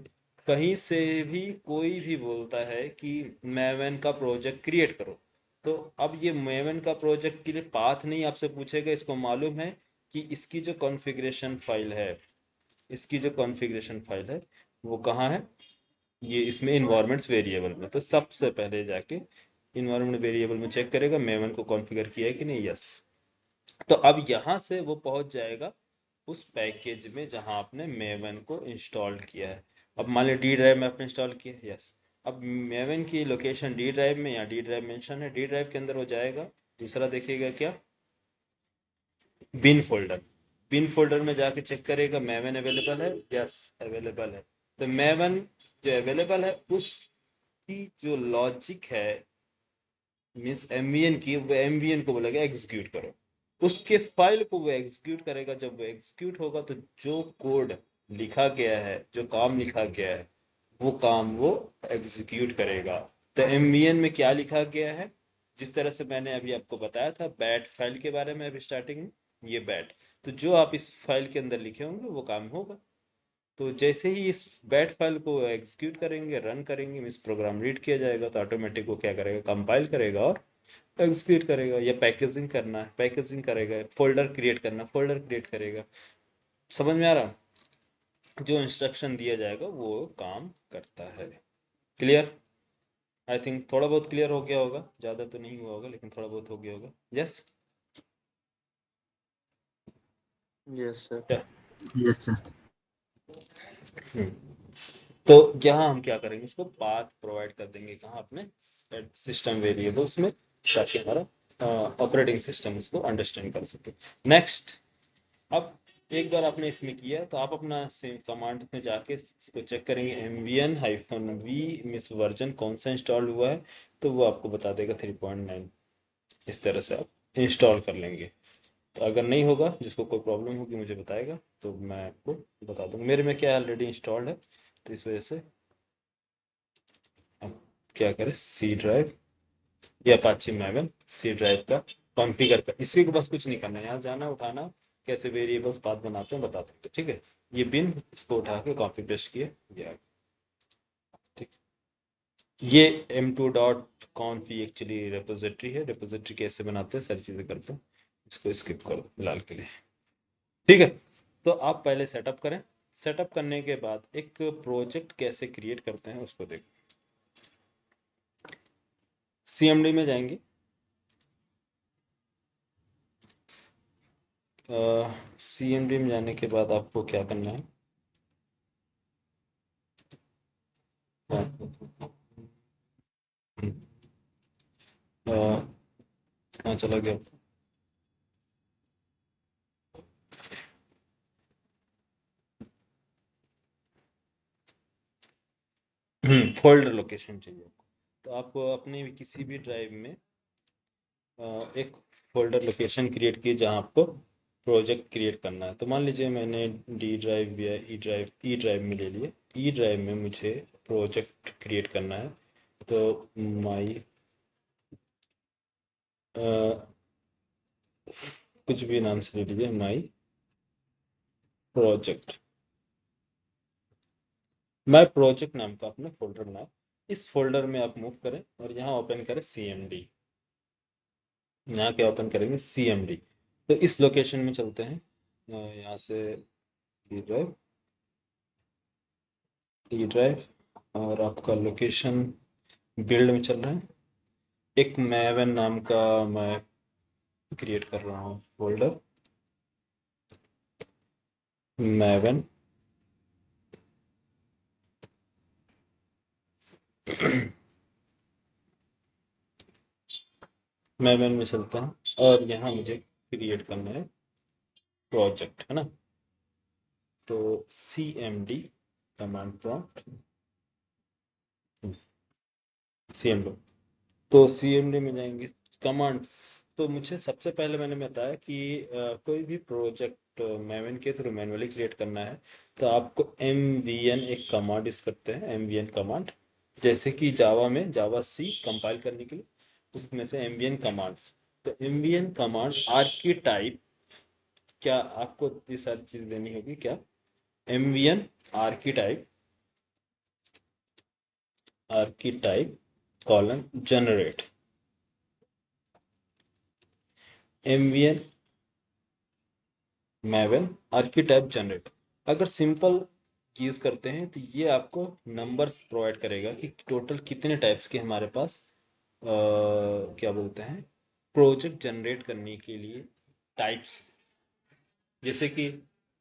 Speaker 1: कहीं से भी कोई भी बोलता है कि मैवन का प्रोजेक्ट क्रिएट करो, तो अब ये मैवन का प्रोजेक्ट के लिए पाथ नहीं आपसे पूछेगा, इसको मालूम है कि इसकी जो कॉन्फ़िगरेशन फाइल है, इसकी जो कॉन्फ़िगरेशन फाइल है वो कहाँ है, ये इसमें इन्वायरमेंट्स वेरिएबल में। तो सबसे पहले जाके इन्वायरमेंट वेरिएबल में चेक करेगा मेवन को कॉन्फ़िगर किया है कि नहीं, यस। तो अब यहाँ से वो पहुंच जाएगा उस पैकेज में जहां आपने मेवन को इंस्टॉल किया है। अब मान लीजिए डी ड्राइव में आपने इंस्टॉल किया है, यस। अब मेवन की लोकेशन डी ड्राइव में, या डी ड्राइव मेंशन है, डी ड्राइव के अंदर वो जाएगा। दूसरा देखिएगा क्या, बिन फोल्डर। बिन फोल्डर में जाके चेक करेगा मेवन अवेलेबल है, यस अवेलेबल है। तो मेवन जो अवेलेबल है उसकी जो लॉजिक है मीन्स एमवीएन की, वो एमवीएन को बोलेगा एग्जीक्यूट करो, उसके फाइल को वो एग्जीक्यूट करेगा। जब वो एग्जीक्यूट होगा तो जो कोड लिखा गया है, जो काम लिखा गया है, वो काम वो एग्जीक्यूट करेगा। तो एमवीएन में क्या लिखा गया है, जिस तरह से मैंने अभी आपको बताया था बैट फाइल के बारे में अभी स्टार्टिंग में, ये बैट, तो जो आप इस फाइल के अंदर लिखे होंगे वो काम होगा। तो जैसे ही इस बैट फाइल को एग्जीक्यूट करेंगे, रन करेंगे, इस प्रोग्राम रीड किया जाएगा, तो ऑटोमेटिक वो क्या करेगा, कंपाइल करेगा और एग्जीक्यूट करेगा। या पैकेजिंग करना है, पैकेजिंग करेगा, फोल्डर क्रिएट करना, फोल्डर क्रिएट करेगा। समझ में आ रहा, जो इंस्ट्रक्शन दिया जाएगा वो काम करता है। क्लियर? आई थिंक थोड़ा बहुत क्लियर हो गया होगा, ज्यादा तो नहीं हुआ होगा लेकिन थोड़ा बहुत हो गया होगा। यस?
Speaker 3: Yes sir.
Speaker 1: क्या?
Speaker 2: Yes sir.
Speaker 1: तो यहाँ हम क्या करेंगे, इसको पाथ प्रोवाइड कर देंगे कहाँ, अपने सिस्टम वेरिएबल्स में, ताकि हमारा ऑपरेटिंग सिस्टम उसको अंडरस्टैंड कर सके। नेक्स्ट, अब एक बार आपने इसमें किया तो आप अपना सेम कमांड में जाके इसको चेक करेंगे, mvn-v मिस वर्जन कौन सा इंस्टॉल हुआ है, तो वो आपको बता देगा 3.9। इस तरह से आप इंस्टॉल कर लेंगे। तो अगर नहीं होगा, जिसको कोई प्रॉब्लम होगी मुझे बताएगा, तो मैं आपको बता दूंगा। मेरे में क्या ऑलरेडी इंस्टॉल्ड है, तो इस वजह से आप क्या करें, सी ड्राइव या अपाचे मैवन सी ड्राइव का कॉन्फ़िगर कर, इसी को बस कुछ नहीं करना है, यहाँ जाना, उठाना, कैसे वेरिएबल्स पाथ बनाते हैं बता देंगे। ठीक है, ये बिन, इसको उठा के कॉपी पेस्ट किए, ये आ गया। ठीक, ये m2.conf एक्चुअली रेपोजिटरी है, रेपोजिटरी कैसे बनाते हैं सारी चीजें करते हैं, इसको स्किप करो फिलहाल के लिए। ठीक है, तो आप पहले सेटअप करें। सेटअप करने के बाद एक प्रोजेक्ट कैसे क्रिएट करते हैं उसको देखो। सीएमडी में जाएंगे, सीएमडी में जाने के बाद आपको क्या करना है, कहाँ चला गया, फोल्डर लोकेशन चाहिए आपको। तो आप अपने भी किसी भी ड्राइव में एक फोल्डर लोकेशन क्रिएट किए जहाँ आपको प्रोजेक्ट क्रिएट करना है। तो मान लीजिए मैंने डी ड्राइव या ई ड्राइव में ले लिए, ई ड्राइव में मुझे प्रोजेक्ट क्रिएट करना है। तो माई कुछ भी नाम से ले लीजिए, माई प्रोजेक्ट, माई प्रोजेक्ट नाम का अपना फोल्डर बनाए। इस फोल्डर में आप मूव करें और यहाँ ओपन करें सीएमडी, यहाँ क्या ओपन करेंगे, सीएमडी। तो इस लोकेशन में चलते हैं, यहाँ से डी ड्राइव, डी ड्राइव, और आपका लोकेशन बिल्ड में चल रहा है। एक मैवन नाम का मैं क्रिएट कर रहा हूँ फोल्डर, मैवन मैवन में चलता हूँ और यहाँ मुझे क्रिएट करना है प्रोजेक्ट, है ना। तो cmd कमांड प्रॉम्प्ट, cmd, तो cmd में जाएंगे कमांड्स। तो मुझे सबसे पहले मैंने बताया कि कोई भी प्रोजेक्ट मैवन के थ्रू मैनुअली क्रिएट करना है तो आपको mvn एक कमांड यूज करते हैं, mvn कमांड। जैसे कि जावा में जावा सी कंपाइल करने के लिए उसमें से mvn कमांड्स। तो mvn कमांड आर्कीटाइप, क्या आपको ये सारी चीज देनी होगी क्या, mvn archetype, archetype colon generate, mvn Maven archetype generate. अगर सिंपल यूज करते हैं तो ये आपको नंबर्स प्रोवाइड करेगा कि टोटल कितने टाइप्स के हमारे पास क्या बोलते हैं, प्रोजेक्ट जनरेट करने के लिए टाइप्स। जैसे कि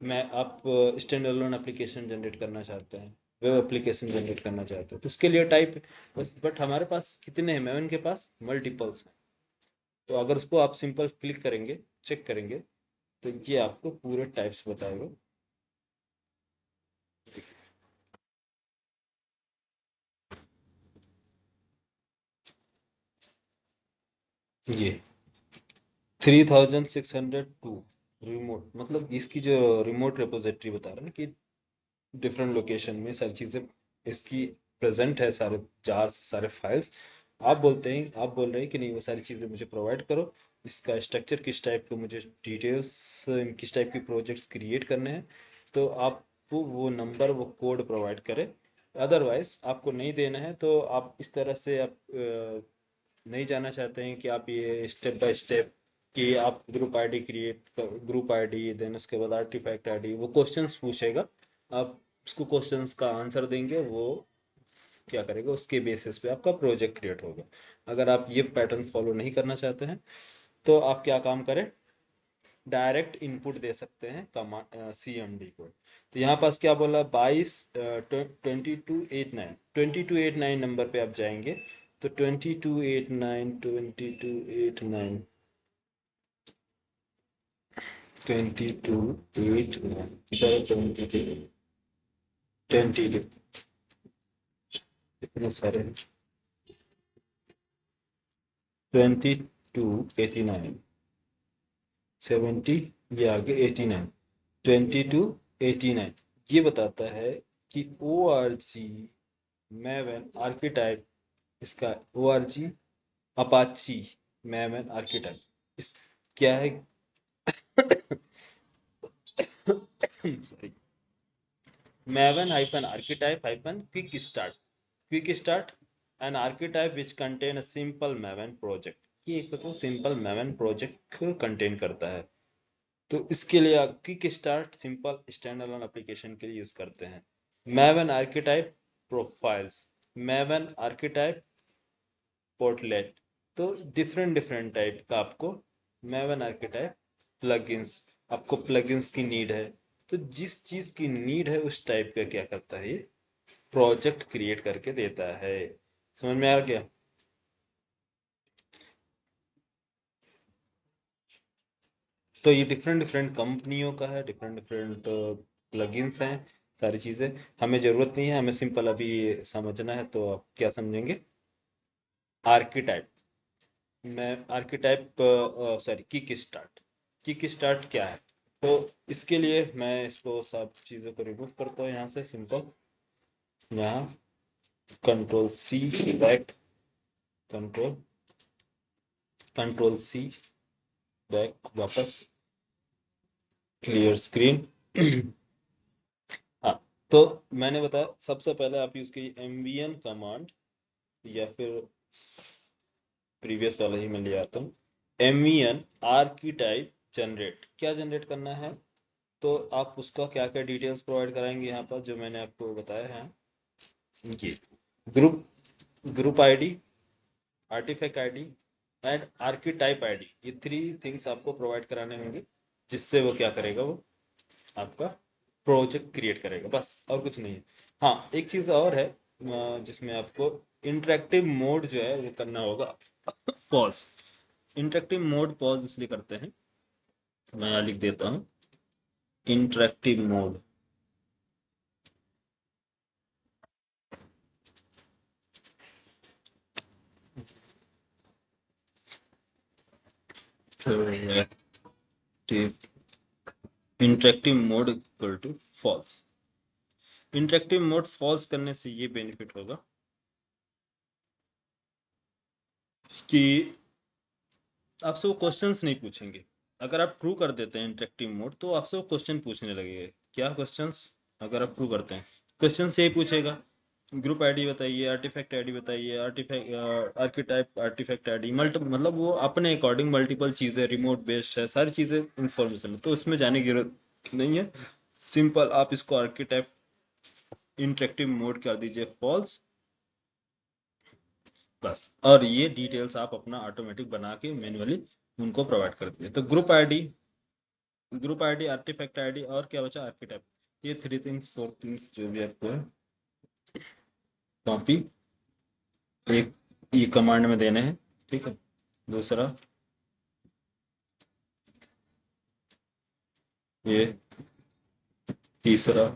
Speaker 1: मैं आप स्टैंड अलोन एप्लीकेशन जनरेट करना चाहते हैं, वेब एप्लीकेशन जनरेट करना चाहते हैं, तो उसके लिए टाइप बस। बट हमारे पास कितने हैं, मैवन के पास मल्टीपल्स हैं। तो अगर उसको आप सिंपल क्लिक करेंगे, चेक करेंगे, तो ये आपको पूरे टाइप्स बताएगा। ये 3602 रिमोट, मतलब इसकी जो रिमोट रिपोजिटरी बता रहा है ना कि डिफरेंट लोकेशन में सारी चीज़ें इसकी प्रेजेंट है, सारे जार सारे फाइल्स। आप बोल रहे हैं कि नहीं वो सारी चीज़ें मुझे प्रोवाइड करो, इसका स्ट्रक्चर किस टाइप का, मुझे डिटेल्स किस टाइप की प्रोजेक्ट्स क्रिएट करने हैं, तो आपको वो नंबर वो कोड प्रोवाइड करे। अदरवाइज आपको नहीं देना है तो आप इस तरह से आप नहीं जाना चाहते हैं कि आप ये स्टेप बाय स्टेप कि आप group ID create, group ID then उसके बाद आर्टिफैक्ट आईडी, वो क्वेश्चंस पूछेगा, आप उसको क्वेश्चंस का आंसर देंगे, वो क्या करेगा उसके बेसिस पे आपका प्रोजेक्ट क्रिएट होगा। अगर आप ये पैटर्न फॉलो नहीं करना चाहते हैं तो आप क्या काम करें, डायरेक्ट इनपुट दे सकते हैं कमांड CMD को। तो यहाँ पास क्या बोला, 2289 नंबर पे आप जाएंगे तो 2289 2289 2289 किधर है, 22 इतने सारे हैं, 2289 70, ये आगे 89, 2289 ये बताता है कि ORG मैवन आर्किटाइप, इसका ORG अपाची मैवन आर्किटाइप इस क्या है sorry, Maven hyphen archetype hyphen quick start an archetype which contain a simple Maven project, ये एक मतलब सिंपल मैवन प्रोजेक्ट कंटेन करता है। तो इसके लिए आप quick start simple standalone application के लिए यूज करते हैं। मैवन आर्किटाइप प्रोफाइल्स, मैवन आर्किटाइप पोर्टलेट, तो डिफरेंट डिफरेंट टाइप का आपको मैवन आर्किटाइप प्लगइन्स, आपको प्लगइन्स की नीड है तो जिस चीज की नीड है उस टाइप का क्या करता है ये प्रोजेक्ट क्रिएट करके देता है। समझ में आ गया? तो ये डिफरेंट डिफरेंट कंपनियों का है, डिफरेंट डिफरेंट प्लगइन्स हैं, सारी चीजें हमें जरूरत नहीं है, हमें सिंपल अभी समझना है। तो आप क्या समझेंगे, आर्किटाइप, मैं आर्किटाइप सॉरी किक स्टार्ट क्या है, तो इसके लिए मैं इसको सब चीज़ों को रिमूव करता हूँ यहाँ से, सिंपल यहाँ control C back, control C back वापस, क्लियर स्क्रीन हाँ, तो मैंने बताया सबसे पहले आप यूज कीजिए MVN कमांड, या फिर प्रीवियस वाला ही मैं ले आता हूँ, MVN आर्किटाइप जनरेट, क्या जनरेट करना है, तो आप उसका क्या क्या डिटेल्स प्रोवाइड कराएंगे यहाँ पर जो मैंने आपको बताया है, ये group group ID, artifact ID and archetype ID, ये 3 थिंग्स आपको प्रोवाइड कराने होंगे, जिससे वो क्या करेगा, वो आपका प्रोजेक्ट क्रिएट करेगा, बस और कुछ नहीं है। हाँ, एक चीज और है जिसमें आपको इंटरेक्टिव मोड जो है वो करना होगा पॉज। इंटरेक्टिव मोड पॉज इसलिए करते हैं, मैं यहाँ लिख देता हूँ interactive mode, interactive mode equal to false. Interactive mode false करने से ये बेनिफिट होगा कि आपसे वो क्वेश्चंस नहीं पूछेंगे। अगर आप ट्रू कर देते हैं इंटरेक्टिव मोड तो आपसे वो क्वेश्चन पूछने लगेंगे। क्या क्वेश्चंस, अगर आप ट्रू करते हैं क्वेश्चन से ही पूछेगा, ग्रुप आईडी बताइए, आर्टिफैक्ट आईडी बताइए, आर्टिफैक्ट आर्किटाइप आर्टिफैक्ट आईडी, मतलब वो अपने अकॉर्डिंग मल्टीपल चीजें, रिमोट बेस्ड है सारी चीजें, इंफॉर्मेशन है, तो उसमें जाने की जरूरत नहीं है। सिंपल आप इसको आर्किटाइप इंटरेक्टिव मोड कर दीजिए फॉल्स, बस। और ये डिटेल्स आप अपना ऑटोमेटिक बना के मैन्युअली उनको प्रोवाइड कर दीजिए। तो ग्रुप आईडी आर्टिफैक्ट आईडी और क्या बचा, आर्किटाइप, ये 3 थिंग्स 4 थिंग्स जो भी आपको है कॉपी एक ये कमांड में देने हैं, ठीक है। दूसरा ये, तीसरा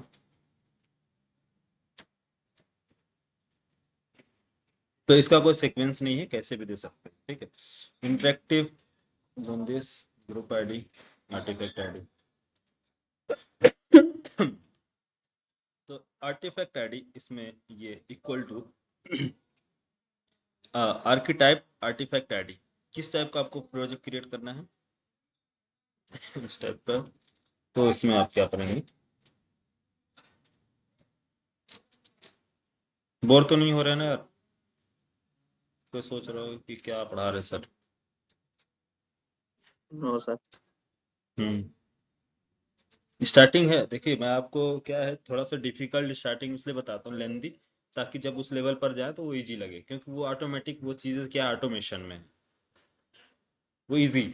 Speaker 1: तो इसका कोई सीक्वेंस नहीं है, कैसे भी दे सकते हैं, ठीक है। Interactive this group ID artifact ID
Speaker 4: तो आर्टिफैक्ट आईडी इसमें ये equal to archetype artifact ID. किस टाइप का आपको प्रोजेक्ट क्रिएट करना है इस टाइप का, तो इसमें आप क्या करेंगे, बोर तो नहीं हो रहे ना यार, कोई सोच रहा हो कि क्या पढ़ा रहे सर?
Speaker 3: No sir.
Speaker 4: स्टार्टिंग है, देखिए मैं आपको क्या है थोड़ा सा डिफिकल्ट स्टार्टिंग इसलिए बताता हूँ, लेंदी, ताकि जब उस लेवल पर जाए तो वो इजी लगे, क्योंकि वो ऑटोमेटिक वो चीजें क्या ऑटोमेशन में है, वो इजी।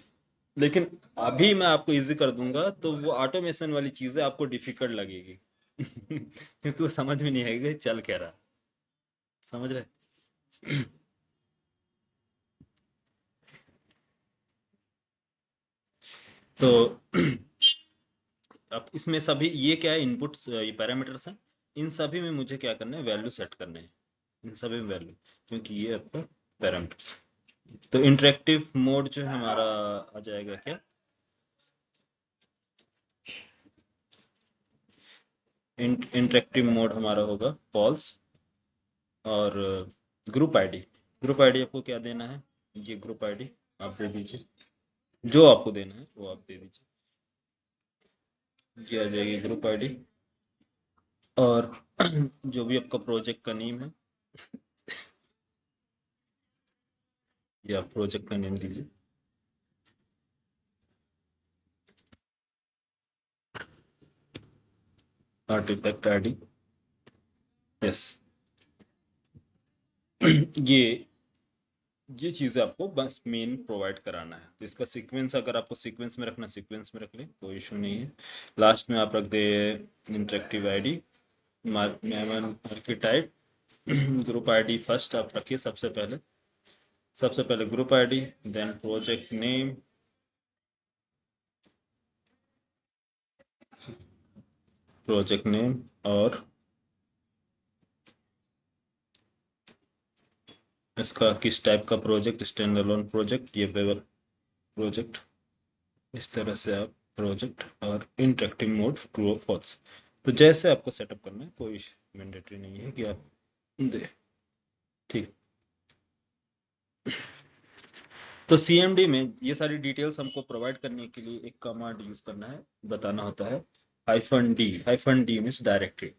Speaker 4: लेकिन अभी मैं आपको इजी कर दूंगा तो वो ऑटोमेशन वाली चीजें आपको डिफिकल्ट लगेगी क्योंकि वो समझ में नहीं आएगा चल क्या रहा, समझ रहे? तो अब इसमें सभी ये क्या है, इनपुट्स, ये पैरामीटर्स हैं, इन सभी में मुझे क्या करना है, वैल्यू सेट करने हैं, इन सभी में वैल्यू, क्योंकि ये आपका पैरामीटर्स। तो इंटरेक्टिव मोड जो है हमारा आ जाएगा क्या, इंटरेक्टिव मोड हमारा होगा फॉल्स। और ग्रुप आईडी आपको क्या देना है, ये ग्रुप आईडी आप दे दीजिए, जो आपको देना है वो आप दे दीजिए, ये आ जाएगी ग्रुप आईडी। और जो भी आपका प्रोजेक्ट का नेम है, ये आप प्रोजेक्ट का नेम दीजिए। Artifact ID, yes. ये चीजें आपको बस मेन प्रोवाइड कराना है। तो इसका सीक्वेंस अगर आपको सीक्वेंस में रखना, सीक्वेंस में रख ले, कोई इशू नहीं है। लास्ट में आप रख दे interactive ID, Maven archetype, group ID first आप रखिए सबसे पहले group ID, then project name और इसका किस टाइप का प्रोजेक्ट, स्टैंड अलोन प्रोजेक्ट, ये वेब प्रोजेक्ट, इस तरह से आप प्रोजेक्ट और इंटरेक्टिव मोड ट्रू और फॉल्स। तो जैसे आपको सेटअप करना है, कोई मैंडेटरी नहीं है कि आप दे, ठीक। तो सीएमडी में ये सारी डिटेल्स हमको प्रोवाइड करने के लिए एक कमांड यूज करना है, बताना होता है -d मीन्स डायरेक्टरी।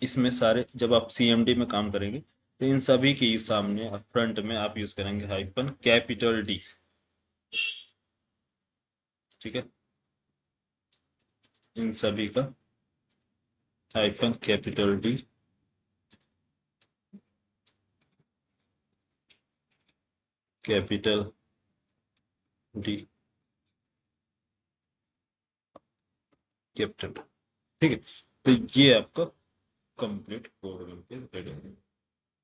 Speaker 4: इसमें सारे जब आप सीएमडी में काम करेंगे तो इन सभी के सामने फ्रंट में आप यूज करेंगे -D, ठीक है, इन सभी का -D, कैपिटल D, कैपिटल, ठीक है। तो ये आपका कंप्लीट कोड बनके रेडी है।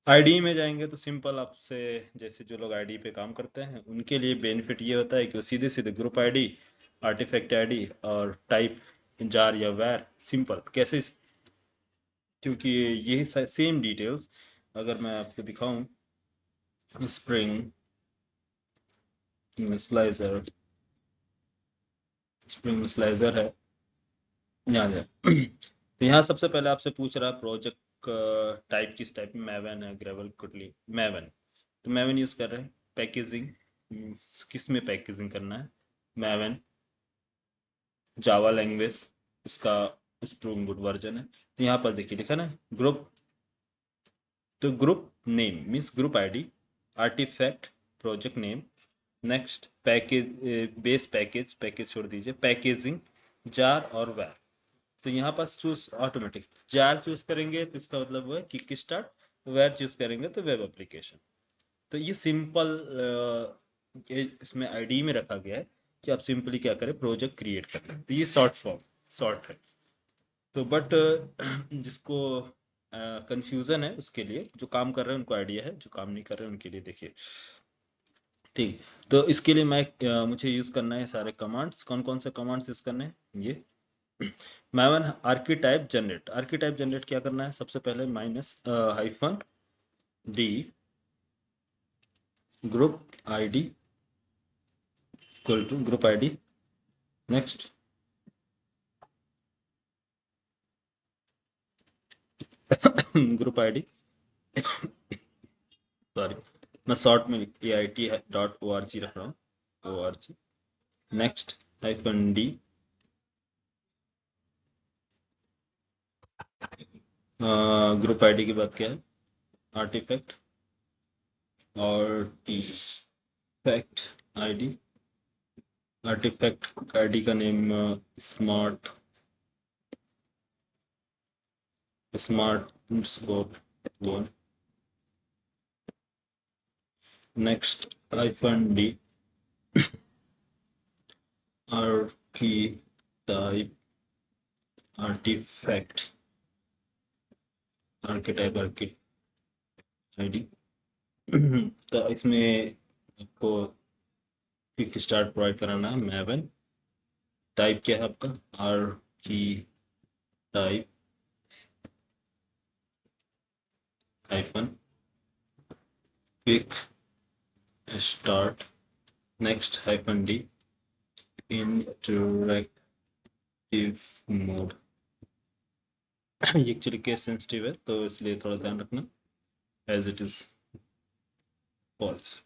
Speaker 4: आईडी में जाएंगे तो सिंपल आपसे, जैसे जो लोग आईडी पे काम करते हैं उनके लिए बेनिफिट ये होता है कि वो सीधे सीधे ग्रुप आईडी, आर्टिफैक्ट आईडी और टाइप जार या वैर सिंपल कैसे, क्योंकि यही सेम डिटेल्स अगर मैं आपको दिखाऊं, स्प्रिंग स्लाइजर, स्प्रिंग स्लाइजर है यहाँ जाए तो यहाँ सबसे पहले आपसे पूछ रहा है प्रोजेक्ट टाइप किस टाइप में, मैवन है, ग्रेवल, कुटली, मैवन, तो मैवन यूज कर रहे हैं। पैकेजिंग, किस में पैकेजिंग करना है, मैवन जावा लैंग्वेज, इसका स्प्रिंग बूट वर्जन है। तो यहाँ पर देखिए लिखा ना ग्रुप, तो group name means group ID, artifact project name, next package, base package छोड़ दीजिए, पैकेजिंग, जार और वैर। तो यहाँ पास चूज ऑटोमेटिक, जार चूज करेंगे तो इसका मतलब वो है किक स्टार्ट, वेब चूज करेंगे तो वेब एप्लीकेशन। तो ये सिंपल इसमें आईडी में रखा गया है कि आप सिंपली क्या करें, प्रोजेक्ट क्रिएट कर लें। तो ये शॉर्ट है। तो बट जिसको कंफ्यूजन है उसके लिए, जो काम कर रहे हैं उनको आइडिया है, जो काम नहीं कर रहे हैं उनके लिए देखिए, ठीक। तो इसके लिए मुझे यूज करना है सारे कमांड्स, कौन कौन से कमांड्स यूज करने हैं, ये मैवन आर्किटाइप जनरेट क्या करना है, सबसे पहले -D group ID equal to group ID, next group ID sorry मैं शॉर्ट में AIT.org रख रहा हूँ, ORG। Next -D group ID की बात क्या है, आर्टिफैक्ट आईडी, आर्टिफैक्ट आईडी का name smart scope 1। Next -D archetype archetype ID. तो इसमें आपको क्विक स्टार्ट प्रोवाइड कराना है। मैवन टाइप क्या है आपका, archetype hyphen quick start, next -D interactive mode. ये एक्चुअली केस सेंसिटिव है तो इसलिए थोड़ा ध्यान रखना, एज इट इज फॉल्स।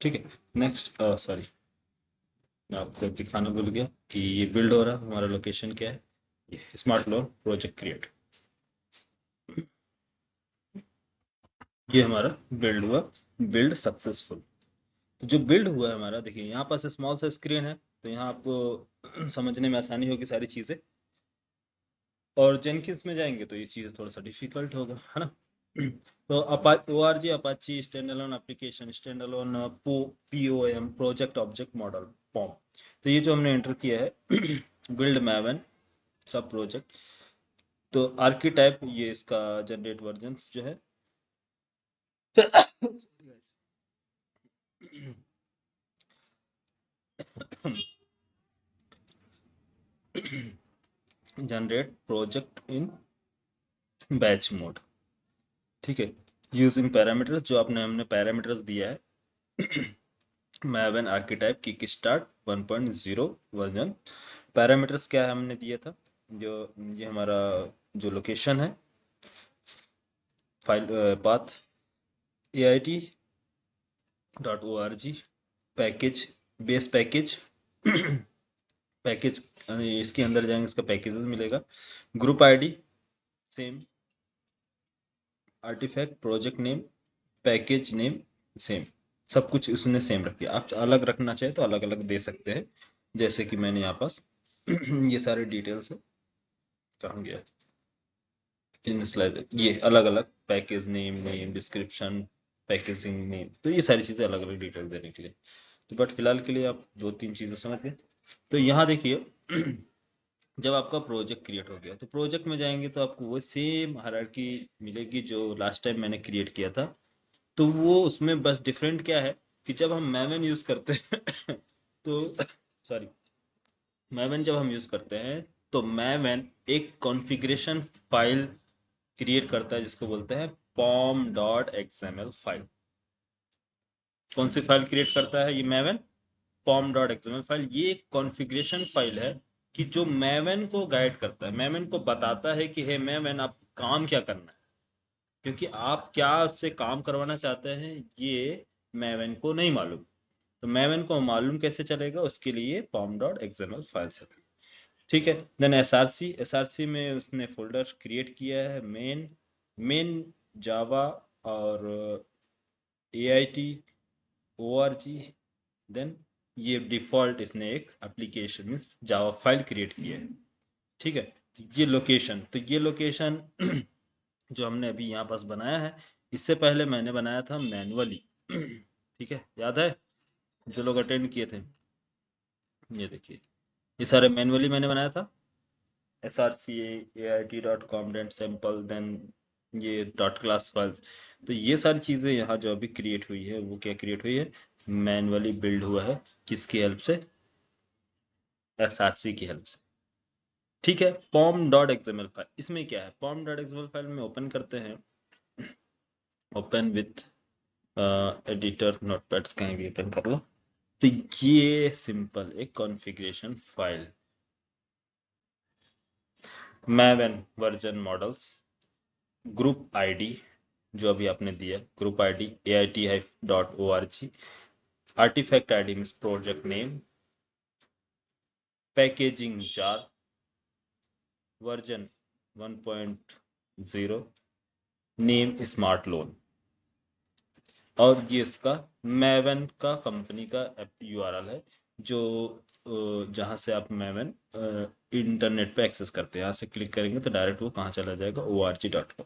Speaker 4: ठीक है, नेक्स्ट सॉरी मैं आपको दिखाना भूल गया कि ये बिल्ड हो रहा है, हमारा लोकेशन क्या है, ये स्मार्ट लोन प्रोजेक्ट क्रिएट। ये हमारा बिल्ड हुआ, बिल्ड सक्सेसफुल। तो जो बिल्ड हुआ है हमारा, देखिए यहाँ पास स्मॉल सा स्क्रीन है तो यहाँ आपको समझने में आसानी होगी सारी चीजें, और जेनकिंस में जाएंगे तो ये चीज़ थोड़ा सा डिफिकल्ट होगा, है ना। तो ORG Apache standalone application, standalone POM project object model POM। तो ये जो हमने एंटर किया है बिल्ड मैवन सब प्रोजेक्ट। तो आर्कीटाइप ये इसका जनरेट वर्जन जो है generate project in batch mode. ठीक है, यूजिंग पैरामीटर्स, जो हमने पैरामीटर्स दिया है मैवन आर्कीटाइप किक स्टार्ट 1.0 वर्जन। पैरामीटर्स क्या है हमने दिया था, जो ये हमारा जो लोकेशन है, file path AIT.org, package base package package इसके अंदर जाएंगे इसका पैकेजेस मिलेगा, group ID same, artifact project name package name same, सब कुछ उसने सेम रख दिया। आप अलग रखना चाहे तो अलग अलग दे सकते हैं, जैसे कि मैंने यहाँ पास ये सारे डिटेल्स है, कहाँ गया इन स्लाइड, ये अलग अलग package name description packaging name, तो ये सारी चीजें अलग अलग डिटेल देने के लिए। तो बट फिलहाल के लिए आप 2-3 चीजें समझ गए। तो यहाँ देखिए जब आपका प्रोजेक्ट क्रिएट हो गया तो प्रोजेक्ट में जाएंगे तो आपको वो सेम हायरार्की मिलेगी जो लास्ट टाइम मैंने क्रिएट किया था। तो वो उसमें बस डिफरेंट क्या है कि जब हम मैवन यूज करते हैं तो सॉरी मैवन जब हम यूज करते हैं तो मैवन एक कॉन्फ़िगरेशन फाइल क्रिएट करता है जिसको बोलते हैं pom.xml फाइल। कौन सी फाइल क्रिएट करता है ये मैवन, pom.xml फाइल। ये एक कॉन्फ़िगरेशन फाइल है कि जो मैवन को गाइड करता है, मैवन को बताता है कि हे मैवन आप काम क्या करना है, क्योंकि आप क्या उससे काम करवाना चाहते हैं ये मैवन को नहीं मालूम। तो मैवन को मालूम कैसे चलेगा, उसके लिए pom.xml फाइल है। ठीक है, देन एसआरसी में उसने फोल्डर क्रिएट किया है मेन जावा और AIT ORG। देन ये डिफॉल्ट इसने एक application means Java file create किया है। ठीक है, तो ये लोकेशन जो हमने अभी यहाँ पास बनाया है, इससे पहले मैंने बनाया था मैनुअली। ठीक है, याद है जो लोग अटेंड किए थे, ये देखिए ये सारे मैनुअली मैंने बनाया था, src AIT.com.sample, देन ये डॉट क्लास फाइल्स। तो ये सारी चीजें यहाँ जो अभी क्रिएट हुई है वो क्या क्रिएट हुई है, मैनुअली बिल्ड हुआ है, किसकी हेल्प से, src की हेल्प से। ठीक है, pom.xml फाइल, इसमें क्या है pom.xml फाइल में ओपन करते हैं, ओपन विथ एडिटर नोटपैड्स कहीं भी ओपन कर लो। तो ये सिंपल एक configuration file Maven version models group ID जो अभी आपने दिया, group ID AIT-org, artifact ID means project name, packaging jar, version 1.0, name smart loan, और ये इसका मैवन का कंपनी का URL है, जो जहां से आप मैवन इंटरनेट पे एक्सेस करते हैं। यहाँ से क्लिक करेंगे तो डायरेक्ट वो कहाँ चला जाएगा, org.com।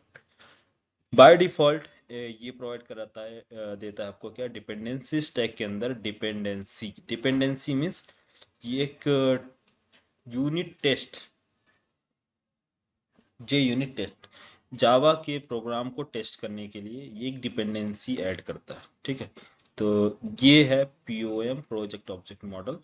Speaker 4: बाय डिफॉल्ट ये प्रोवाइड कराता है, देता है आपको क्या, डिपेंडेंसी स्टैक के अंदर डिपेंडेंसी मीन्स ये एक यूनिट टेस्ट जावा के प्रोग्राम को टेस्ट करने के लिए ये एक डिपेंडेंसी ऐड करता है, ठीक है। तो ये है POM, प्रोजेक्ट ऑब्जेक्ट मॉडल।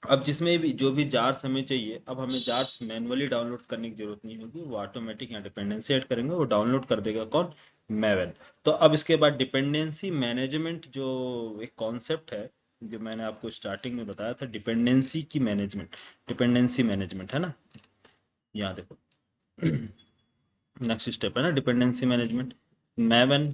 Speaker 4: अब जिसमें भी जो भी जार्स हमें चाहिए, अब हमें जार्स मैनुअली डाउनलोड करने की जरूरत नहीं होगी, वो ऑटोमेटिक यहाँ डिपेंडेंसी ऐड करेंगे, वो डाउनलोड कर देगा कौन, मैवन। तो अब इसके बाद डिपेंडेंसी मैनेजमेंट जो एक कॉन्सेप्ट है, जो मैंने आपको स्टार्टिंग में बताया था, डिपेंडेंसी मैनेजमेंट है ना, यहाँ देखो नेक्स्ट स्टेप है ना डिपेंडेंसी मैनेजमेंट। मैवन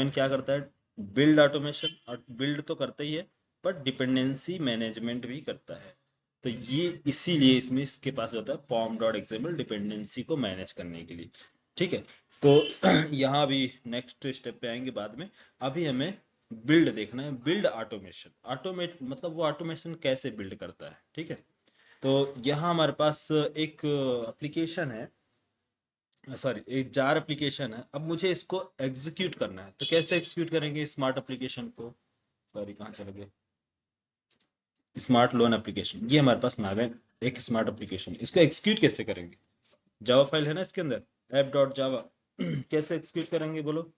Speaker 4: क्या करता है, बिल्ड ऑटोमेशन, और बिल्ड तो करता ही है बट डिपेंडेंसी मैनेजमेंट भी करता है। तो ये इसीलिए इसमें इसके पास होता है pom.xml डिपेंडेंसी को मैनेज करने के लिए, ठीक है। तो यहाँ भी नेक्स्ट स्टेप पे आएंगे बाद में। अभी हमें बिल्ड देखना है, बिल्ड ऑटोमेट मतलब वो ऑटोमेशन कैसे बिल्ड करता है, ठीक है। तो यहाँ हमारे पास एक एप्लीकेशन है, सॉरी एक जार एप्लीकेशन है। अब मुझे इसको एग्जीक्यूट करना है, तो कैसे एग्जीक्यूट करेंगे स्मार्ट एप्लीकेशन को, सॉरी कहाँ चले गए, स्मार्ट लोन एप्लीकेशन। ये हमारे पास नाम है एक स्मार्ट एप्लीकेशन, इसको एग्जीक्यूट कैसे करेंगे, जावा फाइल है ना इसके अंदर app.java कैसे एग्जीक्यूट करेंगे बोलो,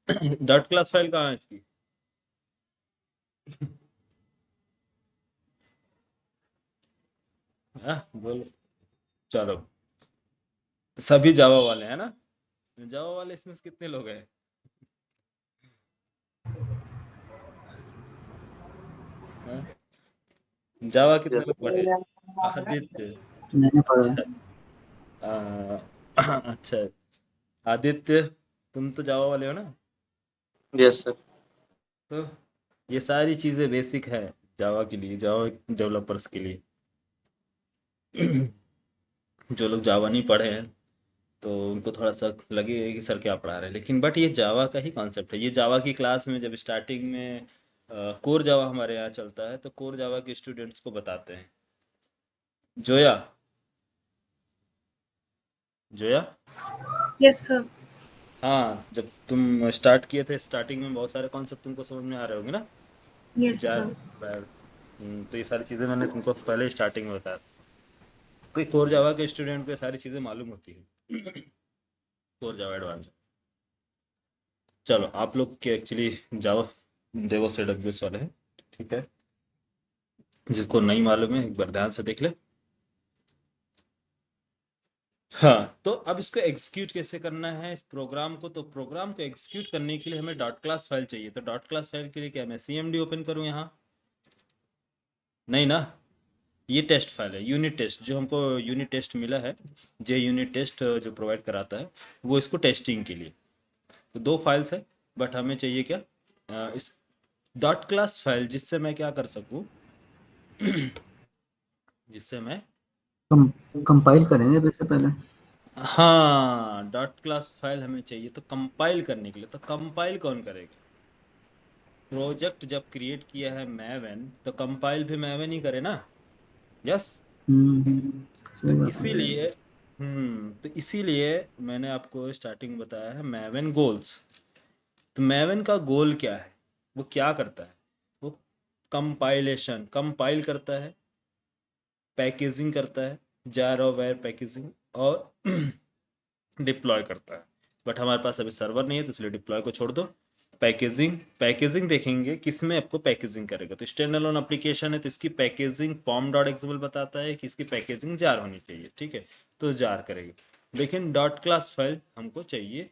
Speaker 4: डॉट क्लास फाइल कहाँ है इसकी, बोलो, चलो सभी जावा वाले हैं ना, जावा वाले इसमें से कितने लोग हैं, जावा कितने लोग पढ़े, आदित्य,
Speaker 2: मैंने पढ़ा है।
Speaker 4: अच्छा आदित्य, तुम तो जावा वाले हो ना,
Speaker 3: Yes, sir.
Speaker 4: तो ये सारी चीजें बेसिक है जावा के लिए, जावा डेवलपर्स के लिए। जो लोग जावा नहीं पढ़े हैं तो उनको थोड़ा सा लगेगा कि सर क्या पढ़ा रहे हैं, लेकिन बट ये जावा का ही कॉन्सेप्ट है। ये जावा की क्लास में जब स्टार्टिंग में कोर जावा हमारे यहाँ चलता है तो कोर जावा के स्टूडेंट्स को बताते हैं। Zoya, Zoya,
Speaker 5: yes sir.
Speaker 4: हाँ जब तुम स्टार्ट किए थे स्टार्टिंग में बहुत सारे कॉन्सेप्ट तुमको समझ में आ रहे होंगे ना,
Speaker 5: यस
Speaker 4: जा
Speaker 5: सर।
Speaker 4: तो ये सारी चीजें मैंने तुमको पहले स्टार्टिंग में बताया। कोई कोर जावा के स्टूडेंट को ये सारी चीजें मालूम होती है कोर जावा एडवांस। चलो आप लोग के एक्चुअली जावा डेवॉप्स AWS वाले हैं, ठीक है। जिसको नहीं मालूम है एक बार ध्यान से देख ले। हाँ तो अब इसको एग्जीक्यूट कैसे करना है इस प्रोग्राम को, तो प्रोग्राम को एग्जीक्यूट करने के लिए हमें डॉट क्लास फाइल चाहिए। तो डॉट क्लास फाइल के लिए क्या मैं CMD ओपन करूं यहाँ, नहीं ना, ये टेस्ट फाइल है, यूनिट टेस्ट जो हमको यूनिट टेस्ट मिला है, जे यूनिट टेस्ट जो प्रोवाइड कराता है वो इसको टेस्टिंग के लिए। तो दो फाइल्स है बट हमें चाहिए क्या, इस डॉट क्लास फाइल जिससे मैं क्या कर सकूं जिससे मैं
Speaker 2: कंपाइल करेंगे वैसे पहले।
Speaker 4: हाँ डॉट क्लास फाइल हमें चाहिए तो कंपाइल करने के लिए। तो कंपाइल कौन करेगा, प्रोजेक्ट जब क्रिएट किया है मैवन तो कंपाइल भी मैवन ही करे ना, यस।
Speaker 2: सही
Speaker 4: तो
Speaker 2: बात है।
Speaker 4: इसीलिए तो इसीलिए मैंने आपको स्टार्टिंग में बताया है मैवन गोल्स। तो मैवन का गोल क्या है, वो क्या करता है, वो कंपाइल करता है, पैकेजिंग करता है, जार और वायर पैकेजिंग, और डिप्लॉय करता है। बट हमारे पास अभी सर्वर नहीं है तो इसलिए डिप्लॉय को छोड़ दो। पैकेजिंग देखेंगे किसमें आपको पैकेजिंग करेगा, तो स्टैंड अलोन एप्लीकेशन है तो इसकी पैकेजिंग pom.xml बताता है कि इसकी पैकेजिंग जार होनी चाहिए, ठीक है, तो जार करेगी। लेकिन डॉट क्लास फाइल हमको चाहिए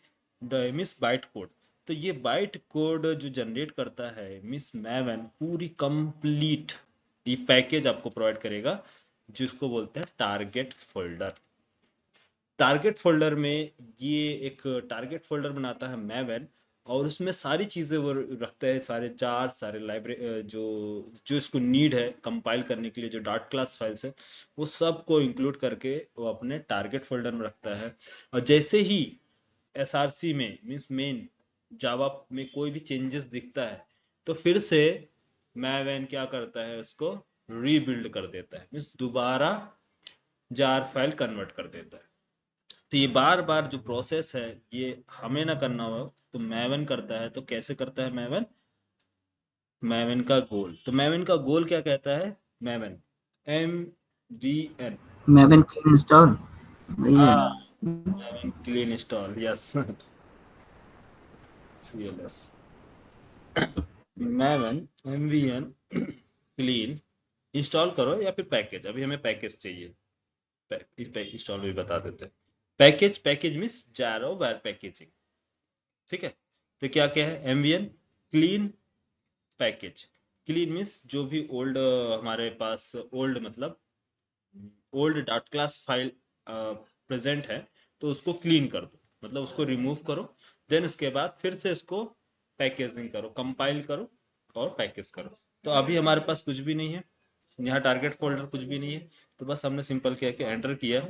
Speaker 4: मिस बाइट कोड। तो ये बाइट कोड जो जनरेट करता है मिस मैवन पूरी कंप्लीट ये पैकेज आपको प्रोवाइड करेगा जिसको बोलते हैं टारगेट फोल्डर। टारगेट फोल्डर में ये एक टारगेट फोल्डर बनाता है मैवन, और उसमें सारी चीजें वो रखता है, सारे जार, सारे लाइब्रेरी जो जो इसको नीड है कंपाइल करने के लिए, जो डॉट क्लास फाइल्स है वो सब को इंक्लूड करके वो अपने टारगेट फोल्डर में रखता है। और जैसे ही एसआरसी में मींस मेन जावा में कोई भी चेंजेस दिखता है तो फिर से मैवन क्या करता है, उसको रीबिल्ड कर देता है, मींस दोबारा जार फाइल कन्वर्ट कर देता है। तो ये बार बार जो प्रोसेस है ये हमें ना करना हो तो मैवन करता है। तो कैसे करता है मैवन? मैवन का गोल, तो मैवन का गोल क्या कहता है? Maven MVN,
Speaker 2: Maven clean install वही है।
Speaker 4: हाँ, Maven clean install, yes CLS, Maven MVN clean install करो या फिर पैकेज। अभी हमें पैकेज चाहिए, इस इंस्टॉल भी बता देते हैं। पैकेज, पैकेज मीन्स जारो वायर पैकेजिंग, ठीक है। तो क्या क्या है? MVN clean package. Clean means जो भी ओल्ड हमारे पास, ओल्ड मतलब old dot class file present है तो उसको क्लीन कर दो, मतलब उसको रिमूव करो। देन उसके बाद फिर से उसको पैकेजिंग करो, कंपाइल करो और पैकेज करो। तो अभी हमारे पास कुछ भी नहीं है, यहाँ टारगेट फोल्डर कुछ भी नहीं है, तो बस हमने सिंपल क्या किया, एंटर किया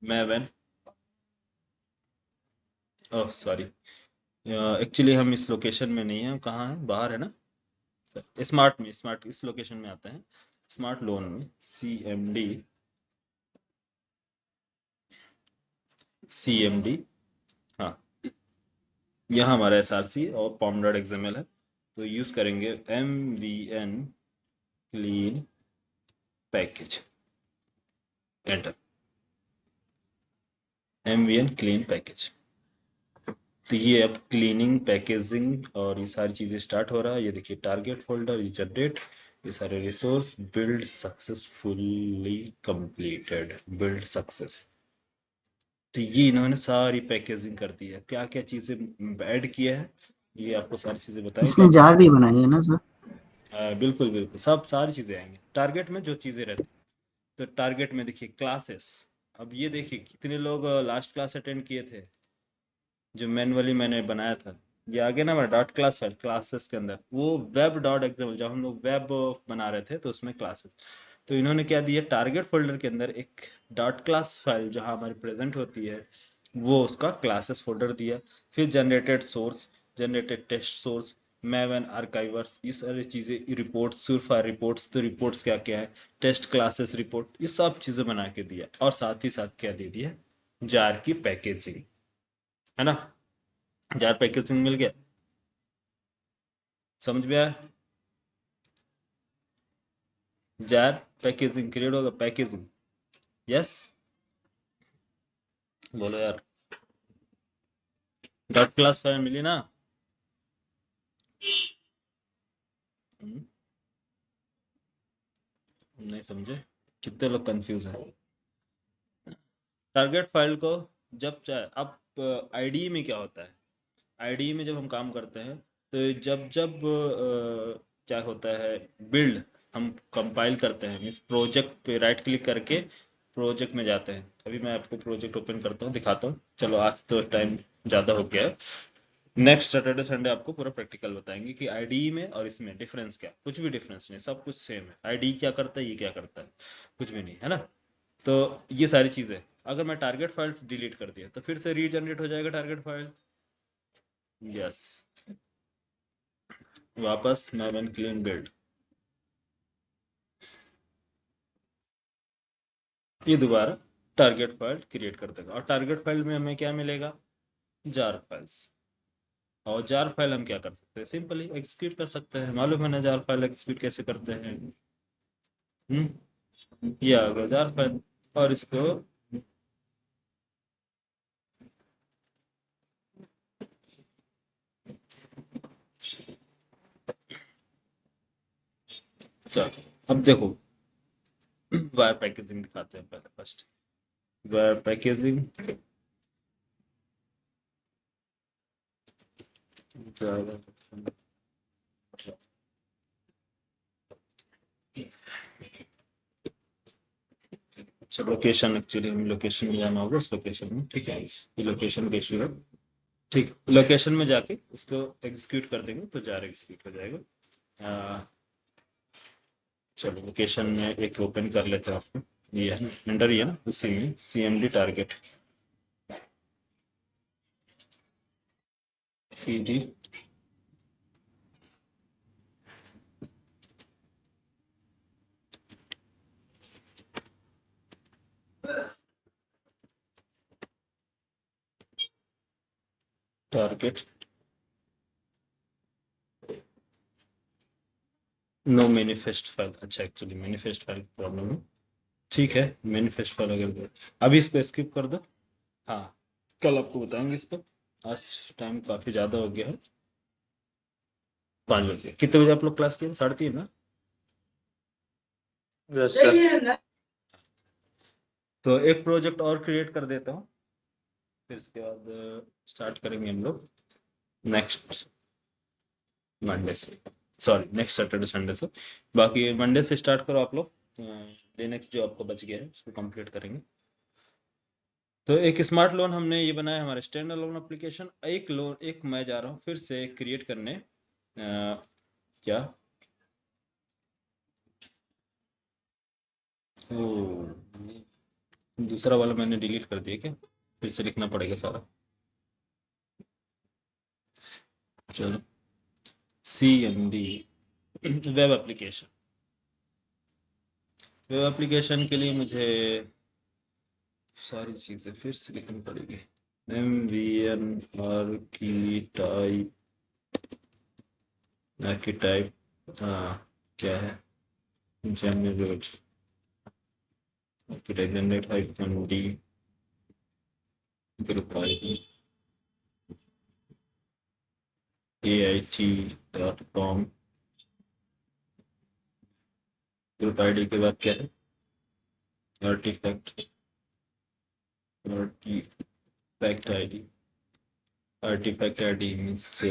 Speaker 4: मैवन, ओह सॉरी, एक्चुअली हम इस लोकेशन में नहीं है, हम कहाँ है, बाहर है ना, स्मार्ट में, स्मार्ट इस लोकेशन में आता है, स्मार्ट लोन में CMD, हाँ, यहाँ हमारा SRC और pom.xml है, तो यूज करेंगे MVN clean package, enter, MVN clean package. तो ये अब क्लीनिंग, पैकेजिंग और ये सारी चीजें स्टार्ट हो रहा है। ये देखिए टारगेट फोल्डर, ये जनरेट, ये सारे resource, build successfully completed, build success. तो ये इन्होंने सारी पैकेजिंग कर दी है, क्या क्या चीजें ऐड किया है ये आपको सारी चीजें बताई
Speaker 2: इसने
Speaker 4: ताकि
Speaker 2: जार भी बनाई है ना सर?
Speaker 4: बिल्कुल बिल्कुल सब सारी चीजें आएंगी टारगेट में, जो चीजें रहती। तो टारगेट में देखिए क्लासेस, अब ये देखिए कितने लोग लास्ट क्लास अटेंड किए थे, जो मैनुअली मैंने बनाया था। ये आगे ना हमारा डॉट क्लास फाइल क्लासेस के अंदर, वो वेब डॉट एग्जाम्पल, जब हम लोग वेब बना रहे थे तो उसमें क्लासेस, तो इन्होंने क्या दिया, टारगेट फोल्डर के अंदर एक डॉट क्लास फाइल जहां हमारी प्रेजेंट होती है वो उसका क्लासेस फोल्डर दिया। फिर generated source, generated test source, Maven archivers, ये सारी चीजें, रिपोर्ट्स, सुरफा रिपोर्ट्स, तो रिपोर्ट्स क्या क्या है, टेस्ट क्लासेस रिपोर्ट, ये सब चीजें बना के दिया। और साथ ही साथ क्या दे दिया, जार की पैकेजिंग, है ना, जार पैकेजिंग मिल गया, समझ में आया? जार पैकेजिंग क्रिएट होगा, पैकेजिंग, यस, बोलो यार, डॉट क्लास फाइल मिली ना? हम्म, नहीं समझे, कितने लोग कंफ्यूज है? टारगेट फाइल को जब चाहे, अब आईडी में क्या होता है, आईडी में जब हम काम करते हैं तो जब जब क्या होता है, बिल्ड हम कंपाइल करते हैं, मीन्स प्रोजेक्ट पे राइट क्लिक करके प्रोजेक्ट में जाते हैं। अभी मैं आपको प्रोजेक्ट ओपन करता हूँ, दिखाता हूँ। चलो आज तो टाइम ज़्यादा हो गया है, नेक्स्ट सैटरडे संडे आपको पूरा प्रैक्टिकल बताएंगे कि आईडी में और इसमें डिफरेंस क्या, कुछ भी डिफरेंस नहीं, सब कुछ सेम है। आईडी क्या करता है, ये क्या करता है, कुछ भी नहीं है ना। तो ये सारी चीज़ें, अगर मैं टारगेट फाइल डिलीट कर दिया तो फिर से रीजनरेट हो जाएगा टारगेट फाइल, यस, वापस मैवन क्लीन बिल्ड, ये दोबारा टारगेट फाइल क्रिएट कर देगा। और टारगेट फाइल में हमें क्या मिलेगा, जार फाइल्स। और जार फाइल हम क्या कर सकते हैं, सिंपली एग्जीक्यूट कर सकते हैं। मालूम है ना जार फाइल एग्जीक्यूट कैसे करते हैं? ये आ गया जार फाइल, और इसको चलो अब देखो वायर पैकेजिंग दिखाते हैं पहले, फर्स्ट वायर पैकेजिंग, अच्छा लोकेशन, एक्चुअली हमें लोकेशन में जाना होगा, इस लोकेशन में, ठीक है, ये लोकेशन का इशू है, ठीक, लोकेशन में जाके इसको एग्जीक्यूट कर देंगे तो जार एग्जीक्यूट हो जाएगा। चलो लोकेशन में एक ओपन कर लेते हैं आपको, ये है एंटर, ये ना इसी में CMD target CD target no manifest file. अच्छा एक्चुअली मैनिफेस्ट फाइल प्रॉब्लम है, ठीक है, मैनिफेस्ट फाइल अगर अभी इसको स्किप कर दो, हाँ कल आपको बताएंगे इस पर, आज टाइम काफी ज्यादा हो गया है, 5 बजे। कितने बजे आप लोग क्लास किए? 3:30 ना?
Speaker 3: Yes sir.
Speaker 4: तो एक प्रोजेक्ट और क्रिएट कर देता हूँ, फिर इसके बाद स्टार्ट करेंगे हम लोग नेक्स्ट मंडे से, सॉरी नेक्स्ट सैटरडे संडे से। बाकी मंडे से स्टार्ट करो आप लोग, लिनक्स जो आपको बच गया है उसको कंप्लीट करेंगे। तो एक स्मार्ट लोन हमने ये बनाया हमारे स्टैंड अलोन एप्लीकेशन, एक लोन, एक मैं जा रहा हूँ फिर से क्रिएट करने, क्या ओ, दूसरा वाला मैंने डिलीट कर दिया क्या, फिर से लिखना पड़ेगा सारा। चलो CMD web application, web application के लिए मुझे सारी चीजें फिर से लिखनी पड़ेगी। MVN आर्कीटाइप क्या है, generate archetype generate -D group ID AIT.com, group ID के बाद क्या है, artifact ID, artifact ID means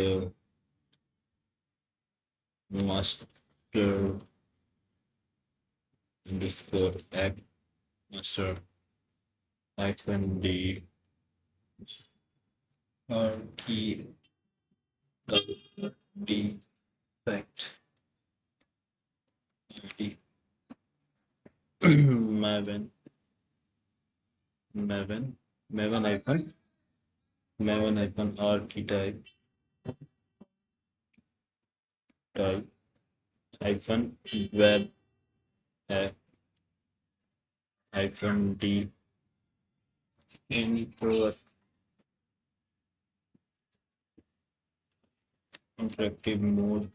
Speaker 4: master underscore app, master -D artifact ID maven archetype web app -D interactive mode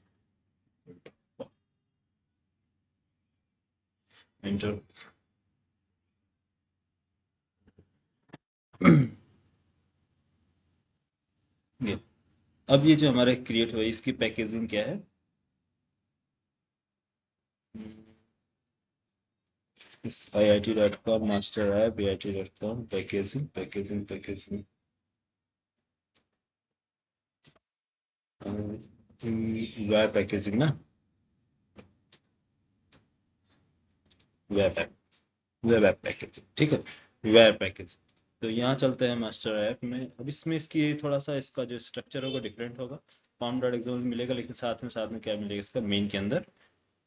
Speaker 4: enter। ये अब ये जो हमारे क्रिएट हुआ इसकी पैकेजिंग क्या है, इस IIT.com master app IIT.com packaging web packaging ना, वेब ऐप पैकेजिंग, ठीक है, वेब पैकेजिंग। तो यहाँ चलते हैं मास्टर ऐप में। अब इसमें इसकी थोड़ा सा इसका जो स्ट्रक्चर होगा डिफरेंट होगा, pom.xml मिलेगा, लेकिन साथ में क्या मिलेगा इसका, मेन के अंदर